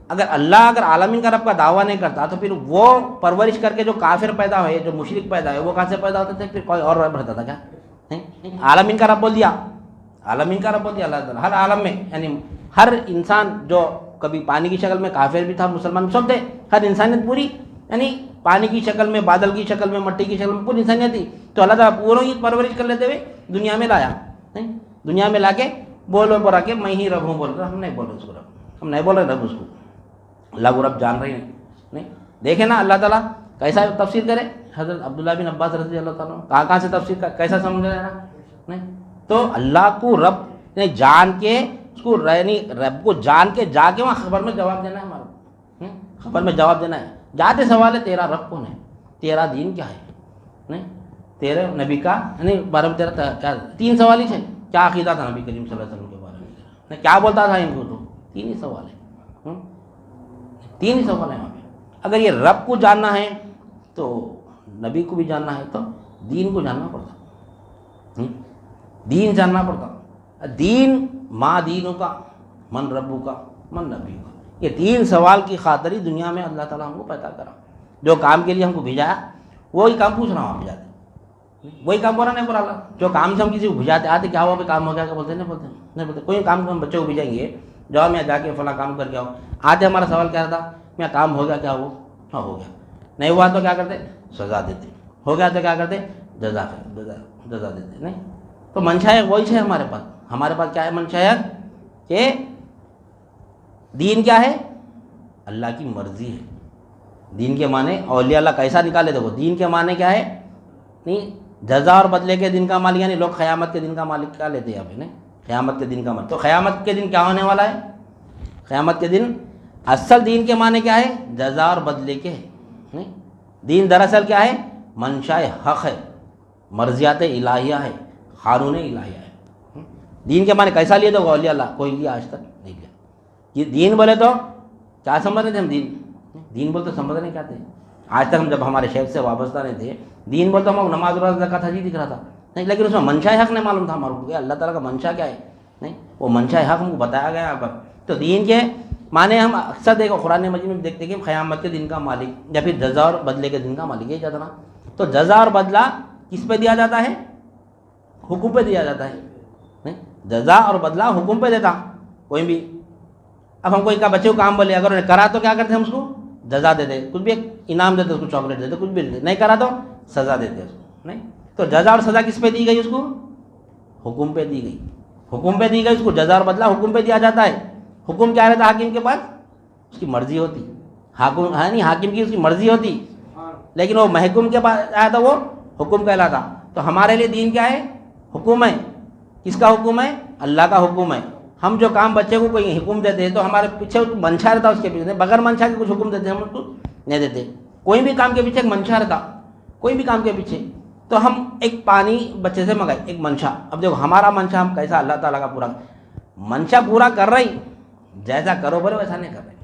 A: اگر عالمین کا رب کا دعویٰ نہیں کرتا تو پھر وہ پرورش کر کے جو کافر پیدا ہوئے, جو مشرک پیدا ہوئے, وہ کہاں سے پیدا ہوتے تھے؟ پھر کوئی اور رب رہتا تھا کیا نہیں. عالمین کا رب بول دیا, عالمین کا رب بول دیا اللہ تعالیٰ. ہر عالم میں یعنی ہر انسان جو کبھی پانی کی شکل میں کافر بھی تھا, مسلمان سب تھے, ہر انسانیت پوری یعنی پانی کی شکل میں, بادل کی شکل میں, مٹی کی شکل میں پوری انسانیت تھی. تو اللہ تعالیٰ پوروں کی پرورش کر لیتے ہوئے دنیا میں لایا نہیں. دنیا میں لا کے بولا کہ میں ہی رب ہوں بول رہا. ہم نہیں بول رہے اس کو رب, ہم نہیں بول رہے رب اس کو, اللہ کو رب جان رہے نہیں. دیکھیں نا اللہ تعالیٰ کیسا تفسیر کرے. حضرت عبداللہ بن عباس رضی اللہ تعالیٰ کہاں سے تفسیر کیسا سمجھ رہے ہیں نہیں. تو اللہ کو رب جان کے, اس کو رب کو جان کے جا کے وہاں خبر میں جواب دینا ہے ہمارا, خبر میں جواب دینا ہے. جاتے سوال ہے تیرا رب کون ہے, تیرا دین کیا ہے نہیں, تیرے نبی کا یعنی بارے میں تیرا کیا, 3 سوال ہی تھے. کیا عقیدہ تھا نبی کریم صلی اللہ علیہ وسلم کے بارے میں, کیا بولتا تھا ان کو, تو 3 ہی سوال ہے, 3 ہی سوال ہیں وہاں پہ. اگر یہ رب کو جاننا ہے تو نبی کو بھی جاننا ہے, تو دین کو جاننا پڑتا, دین جاننا پڑتا. دین ما دینوں کا من ربو کا من نبی کا, یہ 3 سوال کی خاطر ہی دنیا میں اللہ تعالیٰ ہم کو پیدا کرا. جو کام کے لیے ہم کو بھیجا وہی کام پوچھ رہا ہوں آپ بھیجاتے, وہی کام بول رہا نہیں بولا. جو کام سے ہم کسی کو بھیجاتے آتے کیا ہوا کام ہو گیا کیا بولتے نہیں بولتے. کوئی کام ہم بچوں کو بھیجیں گے جاؤ میں جا کے فلاں کام کر کے آؤ, آتے ہمارا سوال کیا تھا میں کام ہو گیا کیا ہو, ہاں ہو گیا, نہیں ہوا تو کیا کرتے سزا دیتے, ہو گیا تو کیا کرتے جزا دیتے. نہیں تو منشا ہے وہی ہے ہمارے پاس کیا ہے منشا ہے کہ دین کیا ہے اللہ کی مرضی ہے. دین کے معنی اولیاء اللہ کیسا نکالے دیکھو, دین کے معنی کیا ہے نہیں جزا اور بدلے کے دن کا مالک, یعنی لوگ قیامت کے دن کا مالک کیا لیتے ہیں ابھی نہیں, قیامت کے دن کا مالک. تو قیامت کے دن کیا ہونے والا ہے, قیامت کے دن اصل دین کے معنی کیا ہے جزا اور بدلے کے نہیں. دین دراصل کیا ہے منشاء حق ہے, مرضیات الہیہ ہے, قانون الہیہ ہے. دین کے معنی کیسا لیے تو اولیاء اللہ کوئی لیا آج تک نہیں لیا. یہ دین بولے تو کیا سمجھ رہے تھے ہم دین بولتے سمجھ نہیں کیا تھے آج تک. ہم جب ہمارے شیخ سے وابستہ نہیں تھے دین بولتے ہم نماز روزہ زکات حج دکھ رہا تھا نہیں, لیکن اس میں منشاء حق نہیں معلوم تھا ہمارے کو کہ اللہ تعالیٰ کا منشا کیا ہے نہیں, وہ منشاء حق ہم کو بتایا گیا. پر تو دین کے معنی ہم اکثر دیکھو قرآن مجید میں دیکھتے کہ قیامت کے دن کا مالک یا پھر جزا اور بدلے کے دن کا مالک, یہ جاتا نا. تو جزا اور بدلہ کس پہ دیا جاتا ہے, حکم پہ دیا جاتا ہے نہیں. جزا اور بدلہ حکم پہ دیتا کوئی بھی. اب ہم کوئی کا بچے کو کام بولے اگر انہیں کرا تو کیا کرتے ہم اس کو جزا دیتے, کچھ بھی ایک انعام دیتے, اس کو چاکلیٹ دیتے, کچھ بھی دیتے. نہیں کرا تو سزا دیتے اس کو نہیں. تو جزا اور سزا کس پہ دی گئی, اس کو حکم پہ دی گئی, حکم پہ دی گئی. اس کو جزا اور بدلہ حکم پہ دیا جاتا ہے. حکم کیا رہتا حاکم کے پاس, اس کی مرضی ہوتی. حاکم ہے نہیں, حاکم کی اس کی مرضی ہوتی, لیکن وہ محکوم کے پاس آیا تھا وہ حکم کہلاتا. تو ہمارے لیے دین کیا ہے حکم ہے. کس کا حکم ہے اللہ کا حکم ہے. ہم جو کام بچے کو کوئی حکم دیتے ہیں تو ہمارے پیچھے منشا رہتا, اس کے پیچھے بغیر منشا کے کچھ حکم دیتے ہم اس کو نہیں دیتے. کوئی بھی کام کے پیچھے ایک منشا رہتا, کوئی بھی کام کے پیچھے. تو ہم ایک پانی بچے سے منگائے ایک منشا. اب دیکھو ہمارا منشا ہم کیسا اللہ تعالیٰ کا پورا منشا پورا کر رہے ہیں, جیسا کرو بولے ویسا نہیں کر رہے.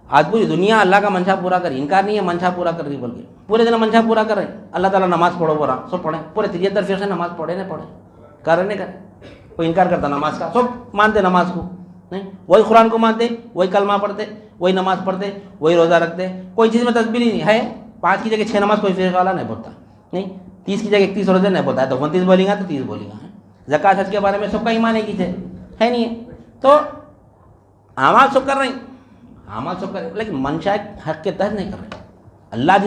A: آج پوری دنیا اللہ کا منشا پورا کری, انکار نہیں ہے منشا پورا کر رہی بول کے, پورے دن منشا پورا کر رہے ہیں. اللہ تعالیٰ نماز پڑھو بول رہا سب پڑھیں, پورے 73 فرقے نماز پڑھے نہیں پڑھے, کر رہے نہیں کرے. کوئی انکار کرتا نماز کا, سب مانتے نماز کو نہیں, وہی قرآن کو مانتے, وہی کلمہ پڑھتے, وہی نماز پڑھتے, وہی روزہ رکھتے. کوئی چیز میں تسبیح نہیں ہے. 5 کی جگہ 6 نماز کوئی فرقہ والا نہیں پڑھتا نہیں, 30 کی جگہ 31 روزے نہیں پڑھتا ہے. تو 29 بولیں گا تو 30 بولیں گا. زکات حج کے بارے میں سب کا ایمان ایک ہی ہے نہیں ہے. تو اعمال سب کر رہے ہیں, اعمال سب کر رہے ہیں, لیکن منشا حق کے تحت نہیں کر رہے. اللہ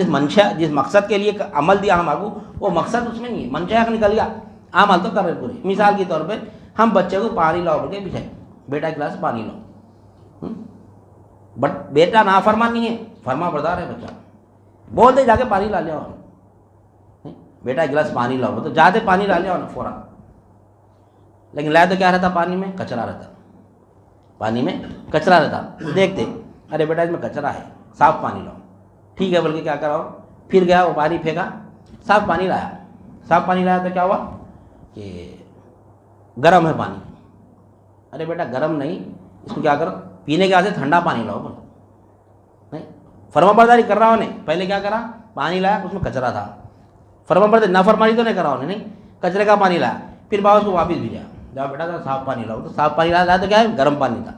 A: جس مقصد کے لیے عمل دیا ہمارے کو, وہ مقصد اس میں نہیں ہے. منشا حق نکل گیا, عمل تو کر رہے پوری. مثال کے طور پہ ہم بچے کو پانی لاؤ بول کے بچھائے, بیٹا گلاس پانی لاؤ, بٹ بیٹا نافرمان نہیں ہے, فرما بردار ہے بچہ. بول دے جا کے پانی لا لیا, بیٹا گلاس پانی لاؤ تو جاتے پانی لا لیا نا فوراً. لیکن لایا تو کیا رہتا, پانی میں کچرا رہتا, پانی میں کچرا رہتا. دیکھتے ارے بیٹا اس میں کچرا ہے, صاف پانی لاؤ. ٹھیک ہے بول کے کیا کراؤ, پھر گیا وہ پانی پھینکا, صاف پانی لایا. صاف پانی لایا تو کیا ہوا کہ گرم ہے پانی. ارے بیٹا گرم نہیں, اس کو کیا کرو پینے کے واسطے ٹھنڈا پانی لاؤ. بولو نہیں, فرما برداری کر رہا ہوں نے. پہلے کیا کرا, پانی لایا اس میں کچرا تھا, فرما برداری نہ فرمانی تو نہیں کرا انہیں, نہیں کچرے کا پانی لایا. پھر باؤ اس کو واپس بھیجا, جاؤ بیٹا صاف پانی لاؤ. تو صاف پانی لایا تو کیا ہے گرم پانی تھا.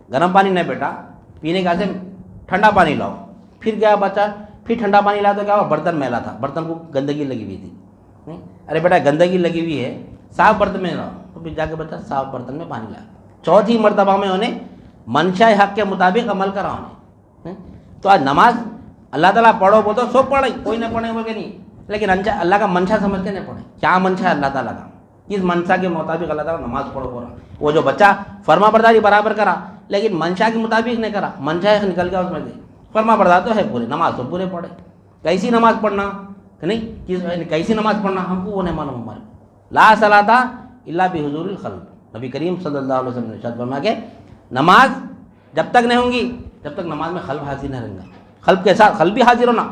A: گرم پانی نہیں بیٹا, پینے کے واسطے ٹھنڈا پانی لاؤ. پھر گیا بچہ, پھر ٹھنڈا پانی لایا تو کیا ہوا, برتن میلا تھا, برتن کو گندگی لگی ہوئی تھی. نہیں ارے بیٹا گندگی لگی ہوئی ہے, صاف برتن میں لاؤ. تو پھر جا کے بچہ صاف برتن میں پانی لایا. چوتھی مرتبہ میں انہیں منشا حق کے مطابق عمل کرا انہیں. تو آج نماز اللہ تعالیٰ پڑھو بولو سب پڑھے, کوئی نہ پڑھے بول کے نہیں, لیکن اللہ کا منشا سمجھ کے نہیں پڑھے. کیا منشا ہے اللہ تعالیٰ کا, اس منشا کے مطابق اللہ تعالیٰ نماز پڑھو بول رہا. وہ جو بچہ فرما برداری برابر کرا لیکن منشا کے مطابق نہیں کرا, منشا نکل گیا اس میں سے. فرما بردار تو ہے پورے, نماز تو پورے پڑھے. کیسی نماز پڑھنا نہیں, کیسی نماز پڑھنا ہم کو وہ نہیں معلوم. ہمارے لا صلاۃ الا بحضور القلب. نبی کریم صلی اللہ علیہ وسلم نے ارشاد فرمایا کہ نماز جب تک نہیں ہوں گی جب تک نماز میں قلب حاضر نہیں رہے گا. قلب کے ساتھ قلب بھی حاضر ہونا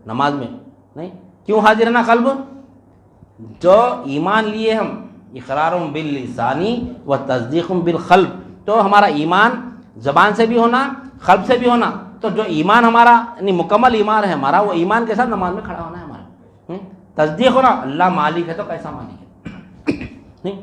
A: نماز میں نہیں. کیوں حاضر ہونا قلب, جو ایمان لیے ہم اقرار باللسان و تصدیق بالقلب, تو ہمارا ایمان زبان سے بھی ہونا قلب سے بھی ہونا. تو جو ایمان ہمارا یعنی مکمل ایمان ہے ہمارا, وہ ایمان کے ساتھ نماز میں کھڑا ہونا ہے ہمارا. تصدیق ہونا اللہ مالک ہے تو کیسا مالک ہے نہیں,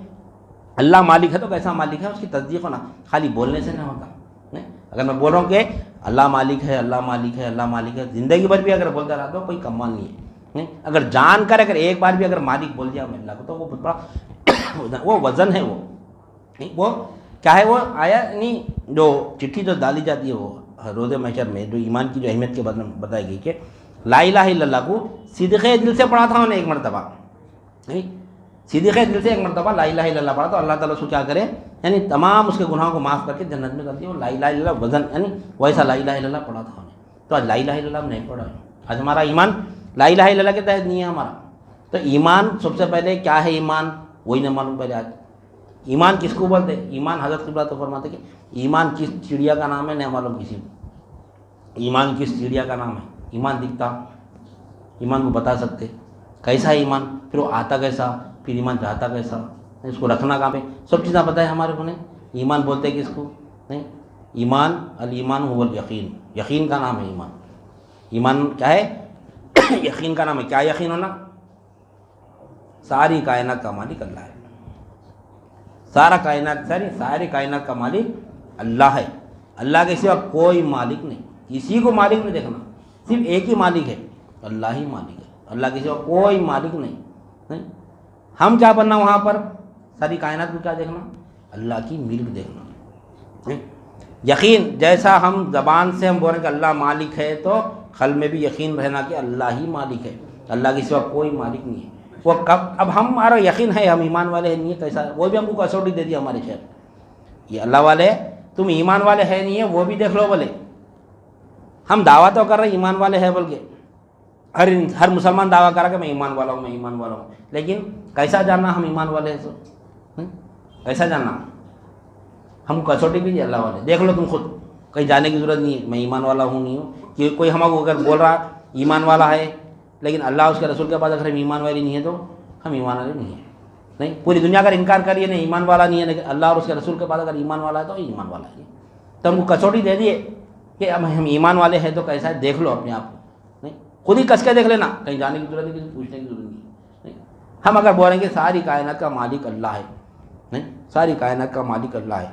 A: اللہ مالک ہے تو کیسا مالک ہے, اس کی تصدیق ہونا. خالی بولنے سے نہیں ہوتا نہیں. اگر میں بول رہا ہوں کہ اللہ مالک ہے، اللہ مالک ہے، اللہ مالک ہے، زندگی بھر بھی اگر بولتا رہتا ہوں کوئی کمال نہیں ہے. اگر جان کر اگر ایک بار بھی اگر مالک بول دیا میں اللہ کو تو وہ بہت بڑا وہ وزن ہے. وہ کیا ہے؟ وہ آیا نہیں جو چٹھی جو ڈالی جاتی ہے وہ روز محشر میں جو ایمان کی جو اہمیت کے بارے میں بتائی گئی کہ لا الہ الا اللہ کو صدقے دل سے پڑھا تھا انہوں نے ایک مرتبہ، صدقے دل سے ایک مرتبہ لا الہ الا اللہ پڑھا تو اللہ تعالیٰ اس کو کیا کرے، یعنی تمام اس کے گناہوں کو معاف کر کے جنت میں کر دیا. لا الہ الا اللہ وزن، یعنی ویسا لا الہ الا اللہ پڑھا تھا انہوں نے. تو آج لا الہ الا اللہ ہم نہیں پڑھا ہے. آج ہمارا ایمان لا الہ الا اللہ کے تحت نہیں ہے ہمارا. تو ایمان سب سے پہلے کیا ہے؟ ایمان وہی نہ معلوم پہلے. آج ایمان کس کو بولتے؟ ایمان حضرت قبلہ تو فرماتے کہ ایمان کس چڑیا کا نام ہے نہیں معلوم کسی کو. ایمان کس چڑیا کا نام ہے؟ ایمان دکھتا، ایمان کو بتا سکتے کیسا ہے ایمان، پھر وہ آتا کیسا، پھر ایمان جاتا کیسا، اس کو رکھنا کہاں پہ، سب چیزیں پتہ ہے ہمارے کو. نہیں ایمان بولتے کس کو؟ نہیں ایمان الایمان هو الیقین، یقین کا نام ہے ایمان. ایمان کیا ہے؟ یقین کا نام ہے. کیا یقین ہونا؟ ساری کائنات کا مالک اللہ ہے. ساری کائنات کا مالک اللہ ہے. اللہ کے سوا کوئی مالک نہیں، کسی کو مالک نہیں دیکھنا، صرف ایک ہی مالک ہے، اللہ ہی مالک ہے. اللہ کے سوا کوئی مالک نہیں. ہم کیا بننا وہاں پر؟ ساری کائنات کو کیا دیکھنا؟ اللہ کی ملک دیکھنا. یقین جیسا ہم زبان سے ہم بول رہے ہیں کہ اللہ مالک ہے تو قلب میں بھی یقین رہنا کہ اللہ ہی مالک ہے، اللہ کے سوا کوئی مالک نہیں ہے. وہ کب اب ہمارا یقین ہے ہم ایمان والے ہیں نہیں ہے کیسا؟ وہ بھی ہم کو کسوٹی دے دی ہمارے شہر. یہ اللہ والے تم ایمان والے ہیں نہیں ہے وہ بھی دیکھ لو. بولے ہم دعویٰ تو کر رہے ایمان والے ہیں بول کے، ہر مسلمان دعویٰ کر رہا کہ میں ایمان والا ہوں، میں ایمان والا ہوں. لیکن کیسا جاننا ہم ایمان والے ہیں؟ سو کیسا جاننا؟ ہم کسوٹی بھی اللہ والے دیکھ لو تم خود، کہیں جانے کی ضرورت نہیں ہے میں ایمان والا ہوں نہیں ہوں. کہ کوئی ہم کو اگر بول رہا ایمان والا ہے لیکن اللہ اس کے رسول کے پاس اگر ہم ایمان والے نہیں ہیں تو ہم ایمان والے نہیں ہیں. نہیں پوری دنیا اگر انکار کریے نہیں ایمان والا نہیں ہے، لیکن اللہ اور اس کے رسول کے پاس اگر ایمان والا ہے تو ایمان والا ہے. تو ہم کو کسوٹی دے دیے کہ اب ہم ایمان والے ہیں تو کیسا ہے دیکھ لو اپنے آپ کو. نہیں خود ہی کس کے دیکھ لینا، کہیں جانے کی ضرورت نہیں، کسی پوچھنے کی ضرورت نہیں. ہم اگر بول رہے ہیں کہ ساری کائنات کا مالک اللہ ہے، نہیں ساری کائنات کا مالک اللہ ہے،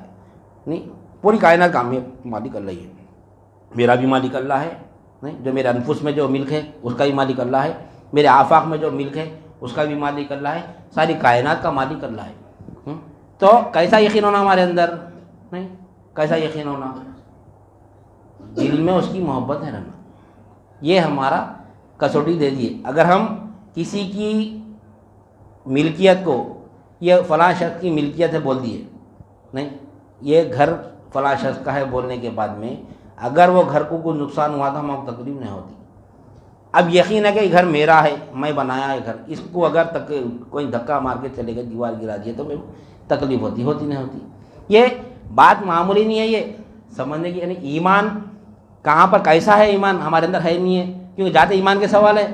A: نہیں پوری کائنات کا مالک اللہ ہی ہے. میرا بھی مالک اللہ ہے، نہیں جو میرے انفس میں جو ملک ہے اس کا بھی مالک اللہ ہے، میرے آفاق میں جو ملک ہے اس کا بھی مالک اللہ ہے، ساری کائنات کا مالک اللہ ہے. تو کیسا یقین ہونا ہمارے اندر؟ نہیں کیسا یقین ہونا؟ دل میں اس کی محبت ہے رہنا. یہ ہمارا کسوٹی دے دیے. اگر ہم کسی کی ملکیت کو یہ فلاں شخص کی ملکیت ہے بول دیے، نہیں یہ گھر فلاں شخص کا ہے بولنے کے بعد میں اگر وہ گھر کو کوئی نقصان ہوا تو ہمیں تکلیف نہیں ہوتی. اب یقین ہے کہ یہ گھر میرا ہے، میں بنایا ہے گھر، اس کو اگر کوئی دھکا مار کے چلے گا دیوار گرا دیے تو میرے کو تکلیف ہوتی نہیں ہوتی. یہ بات معمولی نہیں ہے، یہ سمجھنے کی. یعنی ایمان کہاں پر کیسا ہے؟ ایمان ہمارے اندر ہے نہیں ہے کیونکہ جاتے ایمان کے سوال ہے.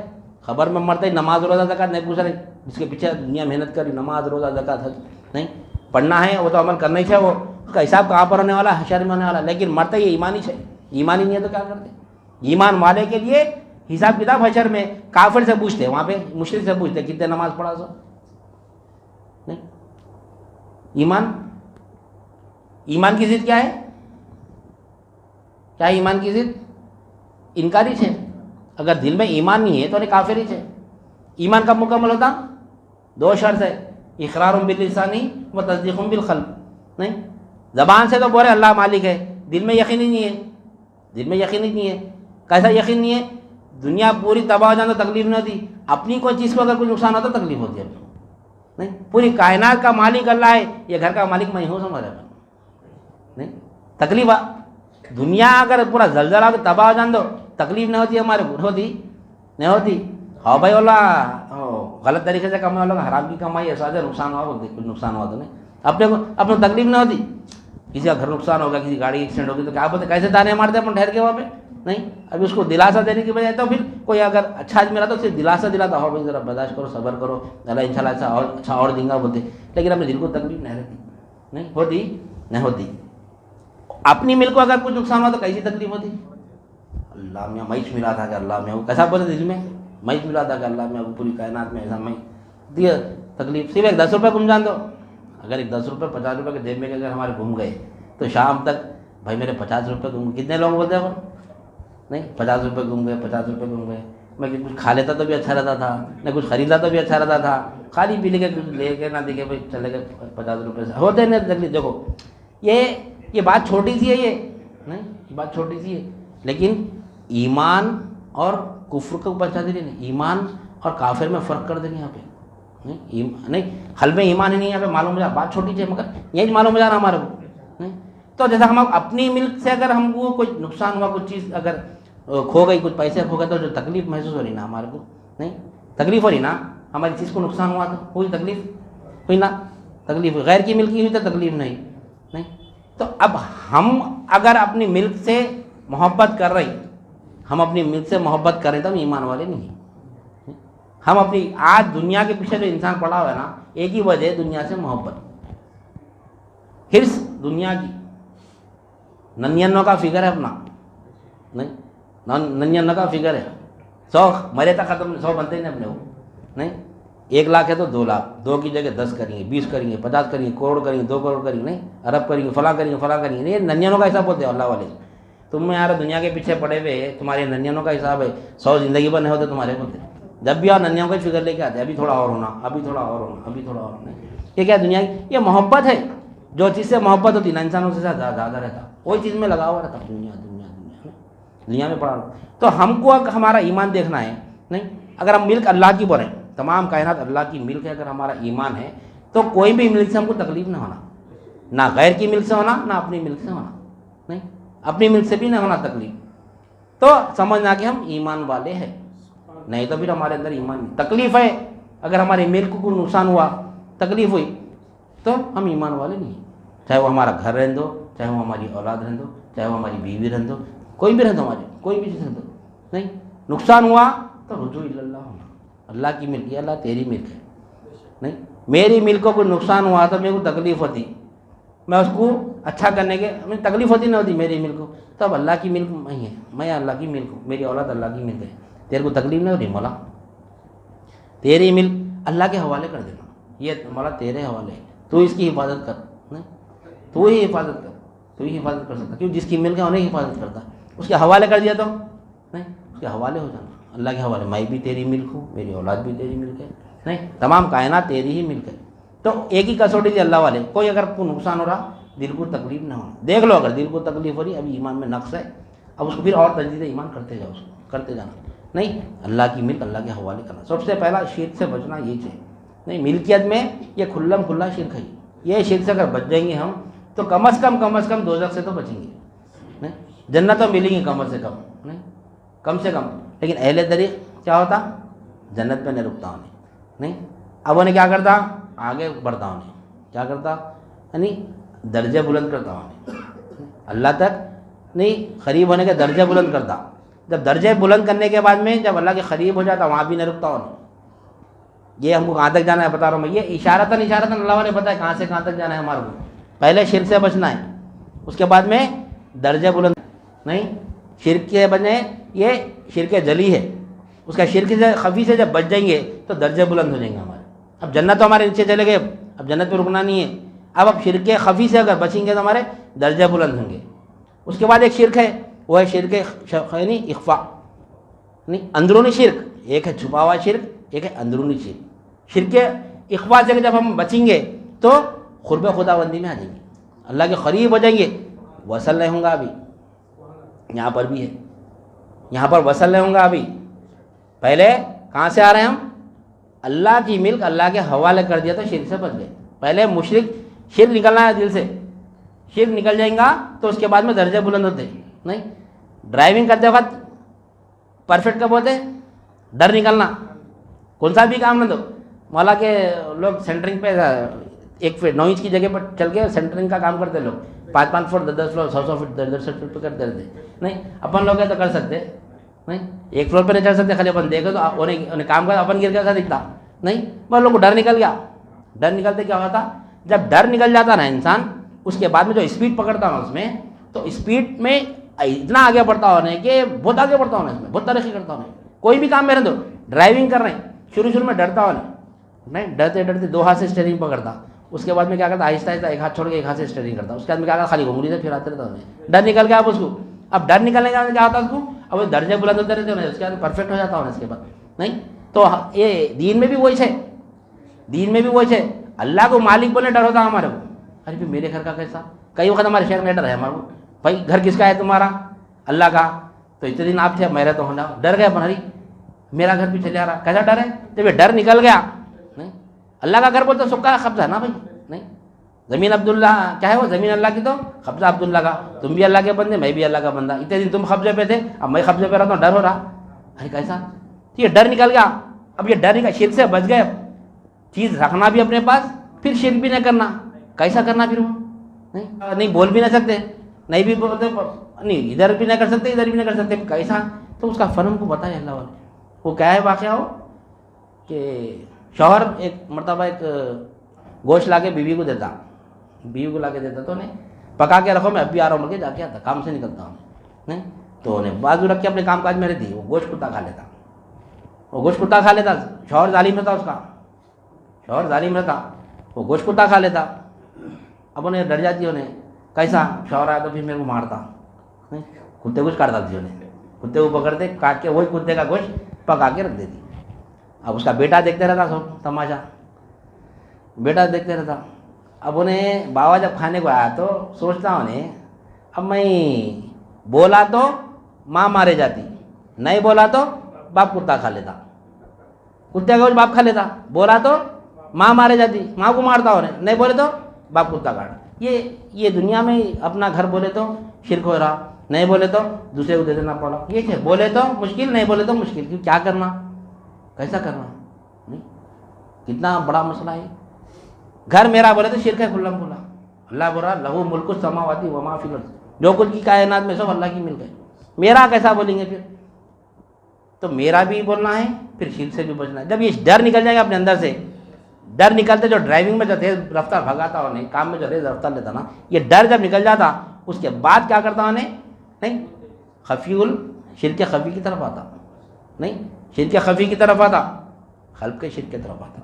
A: خبر میں مرتے ہی نماز روزہ زکوٰۃ نہیں پوچھ رہے، جس کے پیچھے دنیا محنت کری نماز روزہ زکوٰۃ حج نہیں پڑھنا ہے وہ تو عمل کرنا ہی چاہیے. وہ اس کا حساب کہاں پر ہونے والا؟ حشر میں ہونے والا. لیکن مرتے ہی ایمان ہی چاہیے، ایمان ہی نہیں ہے تو کیا کرتے؟ ایمان والے کے لیے حساب کتاب حشر میں کافر سے پوچھتے، وہاں پہ مشرک سے پوچھتے کتنے نماز پڑھا سو. نہیں ایمان کی ضد کیا ہے؟ کیا ایمان کی ضد؟ انکاری ہے. اگر دل میں ایمان نہیں ہے تو کافر ہی ہے. ایمان کب مکمل ہوتا؟ دو شرط ہے، اقرار باللسان و تصدیق بالقلب. نہیں زبان سے تو بولے اللہ مالک ہے، دل میں یقین ہی نہیں ہے. دل میں یقین ہی نہیں ہے. کیسا یقین نہیں ہے؟ دنیا پوری تباہ ہو جانا تو تکلیف نہیں ہوتی، اپنی کوئی چیز کو اگر کوئی نقصان ہوتا تو تکلیف ہوتی ہے. نہیں پوری کائنات کا مالک اللہ ہے، یہ گھر کا مالک میں ہوں سمجھ رہا. نہیں تکلیف دنیا اگر پورا زلزلہ تو تباہ ہو جان دو تکلیف نہیں ہوتی ہمارے کو؟ ہوتی نہیں ہوتی؟ ہاں بھائی اللہ غلط طریقے سے کمانے والوں کا حرام کی کمائی ایسا ہے نقصان ہوا کچھ نقصان ہوا تو نہیں اپنے کو تکلیف نہیں ہوتی. کسی کا گھر نقصان ہوگا، کسی گاڑی ایکسیڈنٹ ہوگی تو کیا بولتے کیسے تانے مارتے اپنے ٹھہر کے وہاں پہ. نہیں ابھی اس کو دلاسا دینے کی بجائے تو پھر کوئی اگر اچھا آدمی رہا تو صرف دلاسا دلاتا ہو بھائی ذرا برداشت کرو صبر کرو اللہ انشاءاللہ اچھا اور دیں گا بولتے. لیکن اپنے دل کو تکلیف نہیں رہتی. نہیں ہوتی. اپنی ملک کو اگر کچھ نقصان ہوا تو کیسی تکلیف ہوتی؟ اللہ میں میچ ملا تھا کہ اللہ میں وہ کیسا بولتے دل میں میچ ملا تھا کہ اللہ میں پوری کائنات میں ایسا میں دیا تکلیف. صرف ایک 10 روپے گم جان دو، اگر ایک 10 روپے 50 روپے کے جیب میں اگر ہمارے گم گئے تو شام تک بھائی میرے 50 روپے گم گئے. کتنے لوگ بولتے ہیں نہیں 50 روپے گم گئے, 50 روپے گم گئے. میں کچھ کھا لیتا تو بھی اچھا رہتا تھا, نہ کچھ خریدا تو بھی اچھا رہتا تھا, خالی پی لے کے کچھ لے کے نہ دیکھے بھائی چلے گئے 50 روپے سے ہوتے نہیں تکلیف. دیکھو یہ بات چھوٹی سی ہے, یہ نہیں یہ بات چھوٹی سی ہے, لیکن ایمان اور کفر کو بچا دے نہیں. ایمان اور کافر میں فرق کر دیں یہاں پہ. نہیں حل میں ایمان ہی نہیں, یہاں پہ معلوم ہو جائے. بات چھوٹی سی ہے مگر یہی معلوم ہو جا رہا ہمارے کو. نہیں تو جیسا ہم اپنی ملک سے اگر ہم کو کچھ نقصان ہوا, کچھ چیز اگر کھو گئی, کچھ پیسے کھو گئے, تو جو تکلیف محسوس ہو رہی نا ہمارے کو, نہیں تکلیف ہو رہی نا, ہماری چیز کو نقصان ہوا تو ہوئی تکلیف, ہوئی نا تکلیف. غیر کی ملک کی ہوئی تو تکلیف نہیں. تو اب ہم اگر اپنی ملک سے محبت کر رہے, ہم اپنی ملک سے محبت کر رہے تو ہم ایمان والے نہیں ہیں. ہم اپنی آج دنیا کے پیچھے جو انسان پڑا ہوا ہے نا, ایک ہی وجہ ہے دنیا سے محبت, حرص دنیا کی. ننانوے کا فگر ہے اپنا, نہیں ننانوے کا فگر ہے. 100 مرے تک ختم, 100 بنتے ہی نہیں اپنے وہ. نہیں 1 لاکھ ہے تو 2 لاکھ, 2 کی جگہ 10 کریں گے, 20 کریں گے, 50 کریں گے, کروڑ کریں گے, 2 کروڑ کریں گے, نہیں ارب کریں گے, فلاں کریں گے, فلاں کریں گے. نہیں 99 کا حساب بولتے ہیں اللہ والے. تم یار دنیا کے پیچھے پڑے ہوئے, تمہارے 99 کا حساب ہے, 100 زندگی بھر نہیں ہوتے تمہارے بولتے. جب بھی آپ 99 کا فگر لے کے آتے ہیں, ابھی تھوڑا اور ہونا, ابھی تھوڑا اور ہونا, ابھی تھوڑا اور ہونا. یہ کیا دنیا کی, یہ محبت ہے. جو چیز سے محبت ہوتی ہے نا انسانوں سے زیادہ رہتا, وہی چیز میں لگا ہوا رہتا. دنیا میں پڑا. تو ہم کو ہمارا ایمان دیکھنا ہے. نہیں اگر ہم ملک اللہ کی بولیں, تمام کائنات اللہ کی ملک ہے, اگر ہمارا ایمان ہے تو کوئی بھی ملک سے ہم کو تکلیف نہ ہونا, نہ غیر کی ملک سے ہونا, نہ اپنی ملک سے ہونا. نہیں اپنی ملک سے بھی نہ ہونا تکلیف. تو سمجھنا کہ ہم ایمان والے ہیں, نہیں تو پھر ہمارے اندر ایمان نہیں. تکلیف ہے اگر ہمارے ملک کو نقصان ہوا, تکلیف ہوئی, تو ہم ایمان والے نہیں. چاہے وہ ہمارا گھر رہن دو, چاہے وہ ہماری اولاد رہن دو, چاہے وہ ہماری بیوی رہن دو, کوئی بھی رہن دو, ہماری کوئی بھی چیز رہن دو. نہیں نقصان ہوا تو رجوع اللہ ہونا. اللہ کی ملک ہے, اللہ تیری ملک ہے. نہیں میری ملک کو کوئی نقصان ہوا تو میرے کو تکلیف ہوتی, میں اس کو اچھا کرنے کے تکلیف ہوتی نہ ہوتی میری ملک کو, تو اب اللہ کی ملک نہیں ہے, میں اللہ کی ملک ہوں, میری اولاد اللہ کی ملک ہے. تیرے کو تکلیف نہیں ہوتی مولا, تیری ملک اللہ کے حوالے کر دینا. یہ مولا تیرے حوالے ہے, تو اس کی حفاظت کر. نہیں تو ہی حفاظت کر, تو ہی حفاظت کر سکتا, کیوں جس کی ملک ہے انہیں حفاظت کرتا. اس کے حوالے کر دیا تو نہیں, اس کے حوالے ہو جانا, اللہ کے حوالے. میں بھی تیری ملک ہوں, میری اولاد بھی تیری ملک ہے. نہیں تمام کائنات تیری ہی ملک ہے. تو ایک ہی کسوٹی تھی اللہ والے, کوئی اگر کو نقصان ہو رہا, دل کو تکلیف نہ ہونا. دیکھ لو اگر دل کو تکلیف ہو رہی, ابھی ایمان میں نقص ہے, اب اس کو پھر اور تجدید ایمان کرتے جاؤ, اس کو کرتے جانا. نہیں اللہ کی ملک اللہ کے حوالے کرنا. سب سے پہلا شرک سے بچنا یہ چاہیے. نہیں ملکیت میں یہ کھلم کھلا شرک ہے. یہ شرک سے اگر بچ جائیں گے ہم, تو کم از کم دوزخ سے تو بچیں گے. نہیں جنت تو ملیں گی کم سے کم, نہیں کم سے کم. لیکن اہل طریق کیا ہوتا, جنت پہ نہیں رکتا انہیں. نہیں اب انہیں کیا کرتا, آگے بڑھتا انہیں, کیا کرتا, یعنی درجے بلند کرتا انہیں, اللہ تک نہیں قریب ہونے کے درجے بلند کرتا. جب درجے بلند کرنے کے بعد میں جب اللہ کے قریب ہو جاتا, وہاں بھی نہیں رکتا انہیں. یہ ہم کو کہاں تک جانا ہے بتا رہا ہوں میں, یہ اشارتاً اللہ والے پتہ ہے کہاں سے کہاں تک جانا ہے ہمارے کو. پہلے شرک سے بچنا ہے, اس کے بعد میں درجے بلند. نہیں شرک کے بجائے یہ شرک جلی ہے, اس کا شرک سے خفی سے جب بچ جائیں گے تو درجے بلند ہو جائیں گے ہمارے. اب جنت تو ہمارے نیچے چلے گئے, اب جنت پہ رکنا نہیں ہے. اب شرک خفی سے اگر بچیں گے تو ہمارے درجے بلند ہوں گے. اس کے بعد ایک شرک ہے, وہ ہے شرک یعنی اخفا, نہیں اندرونی شرک. ایک ہے چھپا ہوا شرک, ایک ہے اندرونی شرک. شرک اخفا سے جب ہم بچیں گے تو قرب خدا بندی میں آ جائیں گے, اللہ کے قریب ہو جائیں گے. وصل نہیں ہوں گا ابھی, یہاں پر بھی ہے, یہاں پر وصل نہیں ہوں گا ابھی. پہلے کہاں سے آ رہے ہیں ہم, اللہ کی ملک اللہ کے حوالے کر دیا تو شرک سے بچ گئے. پہلے مشرک شرک نکلنا ہے دل سے, شرک نکل جائیں گا تو اس کے بعد میں درجے بلند ہوتے. نہیں ڈرائیونگ کرتے وقت پرفیکٹ کب ہوتے, ڈر نکلنا. کون سا بھی کام نہ دو, مولا کے لوگ سینٹرنگ پہ 1 فٹ 9 انچ کی جگہ پر چل کے سینٹرنگ کا کام کرتے لوگ, 5 فٹ 10 فٹ 100 فٹ 10 فٹ پہ کرتے رہتے. نہیں اپن لوگ تو کر سکتے, نہیں 1 فلور پہ نہیں چڑھ سکتے, خالی اپن دیکھو تو انہیں کام کر, اپن گر کیسا دکھتا. نہیں بس لوگ کو ڈر نکل گیا. ڈر نکلتے کیا ہوتا, جب ڈر نکل جاتا نا انسان, اس کے بعد میں جو اسپیڈ پکڑتا ہوں اس میں, تو اسپیڈ میں اتنا آگے بڑھتا ہونے کہ بہت آگے بڑھتا ہوں اس میں, بہت ترقی کرتا ہوں. کوئی بھی کام میرے دو, ڈرائیونگ کر رہے ہیں, شروع میں ڈرتا ہوں, نہیں ڈرتے 2 ہاتھ سے اسٹیئرنگ پکڑتا, اس کے بعد میں کیا کرتا آہستہ آہستہ ایک ہاتھ چھوڑ کے ایک ہاتھ سے اسٹیئرنگ کرتا. اس کے بعد میں کیا کرتا خالی انگلی سے پھراتے رہتا ہوں. ڈر نکل گیا اب اس کو. اب ڈر نکلنے کا کیا ہوتا ہے اس کو, اب وہ درجے بلند ہوتے رہتے ہیں, اس کے بعد پرفیکٹ ہو جاتا ہوں اس کے بعد. نہیں تو یہ دین میں بھی وہی ہے, دین میں بھی وہی ہے. اللہ کو مالک بولے ڈر ہوتا ہمارے کو. ارے بھی میرے گھر کا کیسا, کئی وقت ہمارے شہر میں ڈر ہے ہمارے کو, بھائی گھر کس کا ہے تمہارا, اللہ کا. تو اتنے دن آپ تھے, اب میرے تو ہونا ڈر گئے بناری, میرا گھر بھی چلے آ رہا, کیسا ڈر ہے. جب یہ ڈر نکل گیا, نہیں اللہ کا گھر بولتے سب کا قبضہ نا بھائی. نہیں زمین عبداللہ کیا ہے, وہ زمین اللہ کی تو قبضہ عبداللہ کا. تم بھی اللہ کے بندے, میں بھی اللہ کا بندہ. اتنے دن تم قبضے پہ تھے, اب میں قبضے پہ رہتا ہوں, ڈر ہو رہا. ارے کیسا, تو یہ ڈر نکل گیا. اب یہ ڈر نکل, شرک سے بچ گئے. چیز رکھنا بھی اپنے پاس, پھر شرک بھی نہ کرنا. کیسا کرنا پھر وہ, نہیں بول بھی نہ سکتے, نہیں بھی بولتے, نہیں ادھر بھی نہ کر سکتے, ادھر بھی نہ کر سکتے. کیسا, تو اس کا فن ہم کو بتایا اللہ والے. وہ کیا ہے واقعہ ہو کہ شوہر ایک مرتبہ ایک گوشت لا کے بیوی کو دیتا, بیوی کو لا کے دیتا, تو انہیں پکا کے رکھو, میں اب بھی آ رہا ہوں, بول کے جا کے آتا, کام سے نکلتا ہوں. نہیں تو انہیں بازو رکھ کے اپنے کام کاج میں رہتی, وہ گوشت کتا کھا لیتا, وہ گوشت کتا کھا لیتا. شوہر ظالم رہتا اس کا, شوہر ظالم رہتا, وہ گوشت کتا کھا لیتا. اب انہیں ڈر جاتی, انہیں کیسا شوہر آیا تو پھر میرے کو مارتا, کتے کچھ کاٹتا تھی, انہیں کتے کو پکڑتے کاٹ کے وہی کتے کا گوشت پکا کے رکھ دیتی. اب اس کا بیٹا دیکھتے رہتا سب تماشا, بیٹا دیکھتے رہتا. اب انہیں بابا جب کھانے کو آیا تو سوچتا انہیں, اب میں بولا تو ماں مارے جاتی, نہیں بولا تو باپ کتا کھا لیتا, کتے کا گوشت باپ کھا لیتا, بولا تو ماں مارے جاتی, ماں کو مارتا انہیں, نہیں بولے تو باپ کتا کاٹ. یہ دنیا میں اپنا گھر بولے تو شرک ہو رہا, نہیں بولے تو دوسرے کو دے دینا پڑا. یہ ہے, بولے تو مشکل, نہیں بولے تو مشکل. کیوں, کیا کرنا, کیسا کرنا, نہیں کتنا بڑا مسئلہ ہے. گھر میرا بولے تو شرک ہے کھلا کھلا. اللہ بول رہا لہو ملک السماوات و ما فی الارض, جو کچھ کی کائنات میں سب اللہ کی مل گئے. میرا کیسا بولیں گے پھر, تو میرا بھی بولنا ہے, پھر شرک سے بھی بچنا ہے. جب یہ ڈر نکل جائے گا اپنے اندر سے, ڈر نکلتے جو ڈرائیونگ میں جو تیز رفتار بھگاتا ہو, نہیں کام میں جو تیز رفتار لیتا نا, یہ ڈر جب نکل جاتا, اس کے بعد کیا کرتا ہوں, نہیں خفی شرک خفی کی طرف آتا, نہیں شرک خفی کی طرف آتا, خلق کے شرک کی طرف آتا.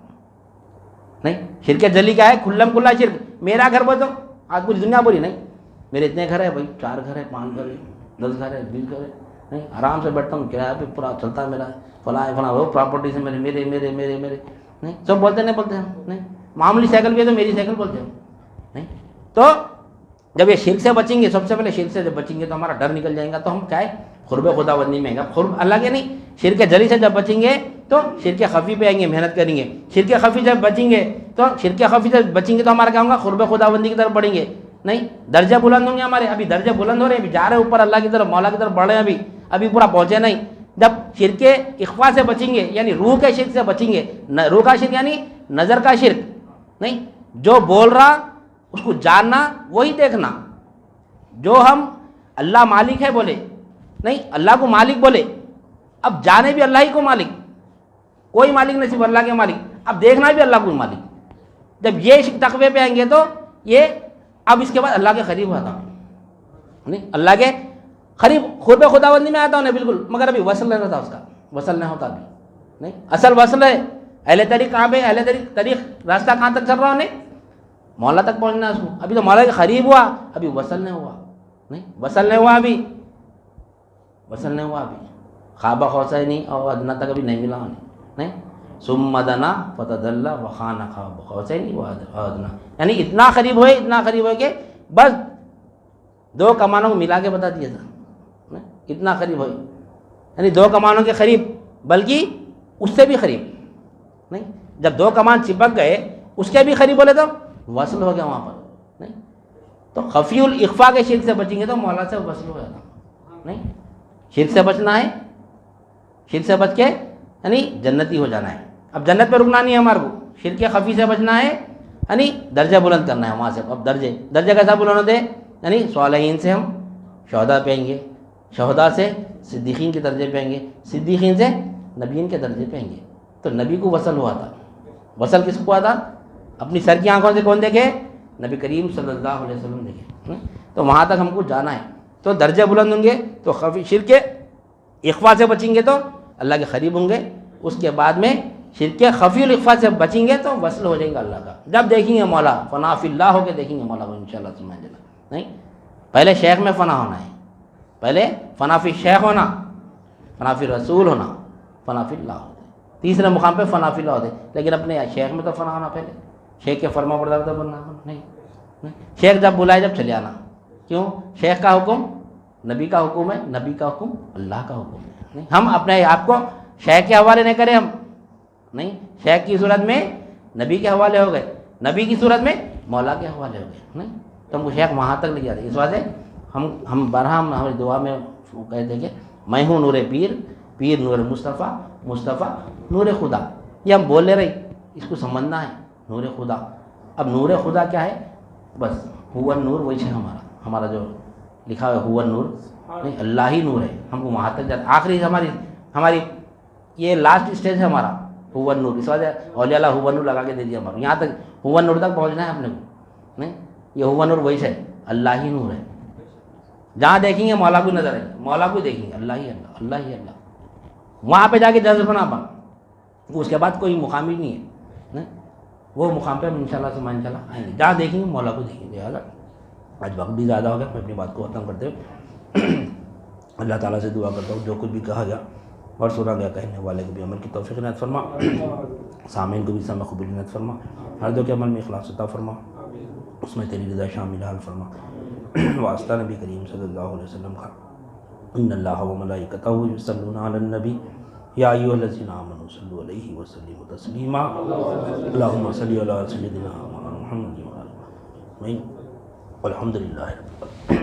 A: نہیں شرک جلی کیا ہے, کھلم کھلا شرک. میرا گھر بول دو, آج پوری دنیا بولی نہیں میرے اتنے گھر ہے بھائی, 4 گھر ہے, 5 گھر ہے, 10 گھر ہے, 20 گھر ہے, نہیں آرام سے بیٹھتا ہوں, کرایہ پہ پورا چلتا ہے میرا, فلاں ہے فلاں, وہ پراپرٹی سے میرے میرے میرے میرے میرے نہیں سب بولتے, نہیں بولتے ہم, نہیں معمولی سائیکل بھی ہے تو میری سائیکل بولتے ہم. نہیں تو جب یہ شرک سے بچیں گے, سب سے پہلے شرک سے جب بچیں گے تو ہمارا ڈر نکل جائے گا, تو ہم کیا ہے قرب خدا بندی میں گا. قرب اللہ کے نہیں, شرک جلی سے جب بچیں گے تو شرک خفی پہ آئیں گے, محنت کریں گے. شرک خفی جب بچیں گے تو شرک خفی سے بچیں گے تو ہمارا کیا ہوگا, قرب خدا بندی کی طرف بڑھیں گے. نہیں درجہ بلند ہوں گے ہمارے, ابھی درجہ بلند ہو رہے ہیں, ابھی جا رہے ہیں اوپر اللہ کی طرف, مولا کی طرف بڑھ رہے ہیں, ابھی پورا پہنچے نہیں. جب شرک اخفا سے بچیں گے, یعنی روح کے شرک سے بچیں گے. روح کا شرک یعنی نظر کا شرک, نہیں جو بول رہا اس کو جاننا, وہی دیکھنا. جو ہم اللہ مالک ہے بولے, نہیں اللہ کو مالک بولے, اب جانے بھی اللہ ہی کو مالک, کوئی مالک نہیں صرف اللہ کے مالک, اب دیکھنا بھی اللہ کو مالک. جب یہ تقوی پہ آئیں گے تو یہ اب اس کے بعد اللہ کے قریب ہوتا, نہیں اللہ کے قریب قرب خدا بندی میں آتا ہوں بالکل, مگر ابھی وصل نہیں رہتا, اس کا وصل نہیں ہوتا ابھی. نہیں اصل وصل ہے, اہل طریق کہاں پہ, اہل طریق راستہ کہاں تک چل رہا ہوں, مولا تک پہنچنا ہے اس کو. ابھی تو مولا کے قریب ہوا, ابھی وصل نہیں ہوا, نہیں وصل نہیں ہوا, ابھی وصل نہیں ہوا, ابھی خواب قوسین اور ادنیٰ تک ابھی نہیں ملا انہیں. نہیں ثم دنا فتدلی وکان قاب قوسین وادنیٰ, یعنی اتنا قریب ہوئے, اتنا قریب ہوئے کہ بس 2 کمانوں کو ملا کے بتا دیا تھا, اتنا قریب ہوئے, یعنی 2 کمانوں کے قریب, بلکہ اس سے بھی قریب. نہیں جب 2 کمان چپک گئے, اس کے بھی قریب بولے تو وصل ہو گیا وہاں پر. نہیں تو خفی الاخفا کے شرک سے بچیں گے تو مولا سے وصل ہو جاتا. نہیں شرک سے بچنا ہے, شرک سے بچ کے یعنی جنتی ہو جانا ہے. اب جنت پہ رکنا نہیں ہے ہمارے کو, شرک خفی سے بچنا ہے, یعنی درجہ بلند کرنا ہے وہاں سے. اب درجہ کیسا بلند ہوتے, یعنی صالحین سے ہم شہداء پہ آئیں گے, شہداء سے صدیقین کے درجے پہ آئیں گے, صدیقین سے نبیین کے درجے پہ آئیں گے. تو نبی کو وصل ہوا تھا. وصل کس کو ہوا تھا, اپنی سر کی آنکھوں سے کون دیکھے, نبی کریم صلی اللہ علیہ وسلم دیکھے. تو وہاں تک ہم کو جانا ہے, تو درجہ بلند ہوں گے تو خفی شرک اخفا سے بچیں گے تو اللہ کے قریب ہوں گے. اس کے بعد میں شرک خفی الاخفا سے بچیں گے تو وصل ہو جائیں گے اللہ کا. جب دیکھیں گے مولا فنا فی اللہ ہو کے دیکھیں گے مولا کو انشاءاللہ سمجھ لینا. نہیں پہلے شیخ میں فنا ہونا ہے, پہلے فنا فی شیخ ہونا, فنا فی رسول ہونا, فنا فی اللہ ہوتے, تیسرے مقام پہ فنا فی اللہ ہوتے. لیکن اپنے شیخ میں تو فنا ہونا پہلے, شیخ کے فرما بردار تو بننا نہیں. شیخ جب بلائے جب چلے آنا. کیوں؟ شیخ کا حکم نبی کا حکم ہے, نبی کا حکم اللہ کا حکم ہے. نہیں ہم اپنے آپ کو شیخ کے حوالے نہیں کریں, ہم نہیں, شیخ کی صورت میں نبی کے حوالے ہو گئے, نبی کی صورت میں مولا کے حوالے ہو گئے. نہیں تو ہم کو شیخ وہاں تک لے جاتے. اس وجہ سے ہم برہم ہماری دعا میں کہتے ہیں کہ میں ہوں نور پیر, پیر نور مصطفیٰ, مصطفیٰ نور خدا. یہ ہم بول لے رہے, اس کو سمجھنا ہے نور خدا. اب نور خدا کیا ہے؟ بس ہوا نور وہی ہے ہمارا جو لکھا ہے ہوا نور, نہیں اللہ ہی نور ہے. ہم کو وہاں تک جاتا, آخری ہماری یہ لاسٹ اسٹیج ہے ہمارا ہوا نور. اس وجہ اولیاء اللہ ہوا نور لگا کے دے دیا ہمارا, یہاں تک ہوا نور تک پہنچنا ہے اپنے کو. نہیں یہ ہوا نور وہی ہے, اللہ ہی نور ہے. جہاں دیکھیں گے مولا کو نظر ہے, مولا کو دیکھیں گے اللہ ہی اللہ, اللہ ہی اللہ. وہاں پہ جا کے جذب نہ بن, اس کے بعد کوئی مقام ہی نہیں ہے. وہ مقام پہ ہم انشاءاللہ سے انشاءاللہ آئیں گے. جہاں دیکھیں گے مولا کو دیکھیں گے. آج وقت بھی زیادہ ہو گیا, میں اپنی بات کو ختم کرتے ہوئے اللہ تعالیٰ سے دعا کرتا ہوں جو کچھ بھی کہا گیا اور سنا گیا کہنے والے کو بھی عمل کی توفیق عنایت فرما, سامعین کو بھی سمع قبول عنایت فرما, ہر دو کے عمل میں اخلاص عطا فرما, اس میں تیری رضا شامل حال فرما. واسطہ نبی کریم صلی اللہ علیہ وسلم کا ان اللہ و ملائکتہ یصلون علی النبی یا ایھا الذین آمنوا صلوا علیہ وسلموا تسلیما. اللہم صل علی سیدنا محمد و علی آلہ. والحمد للہ.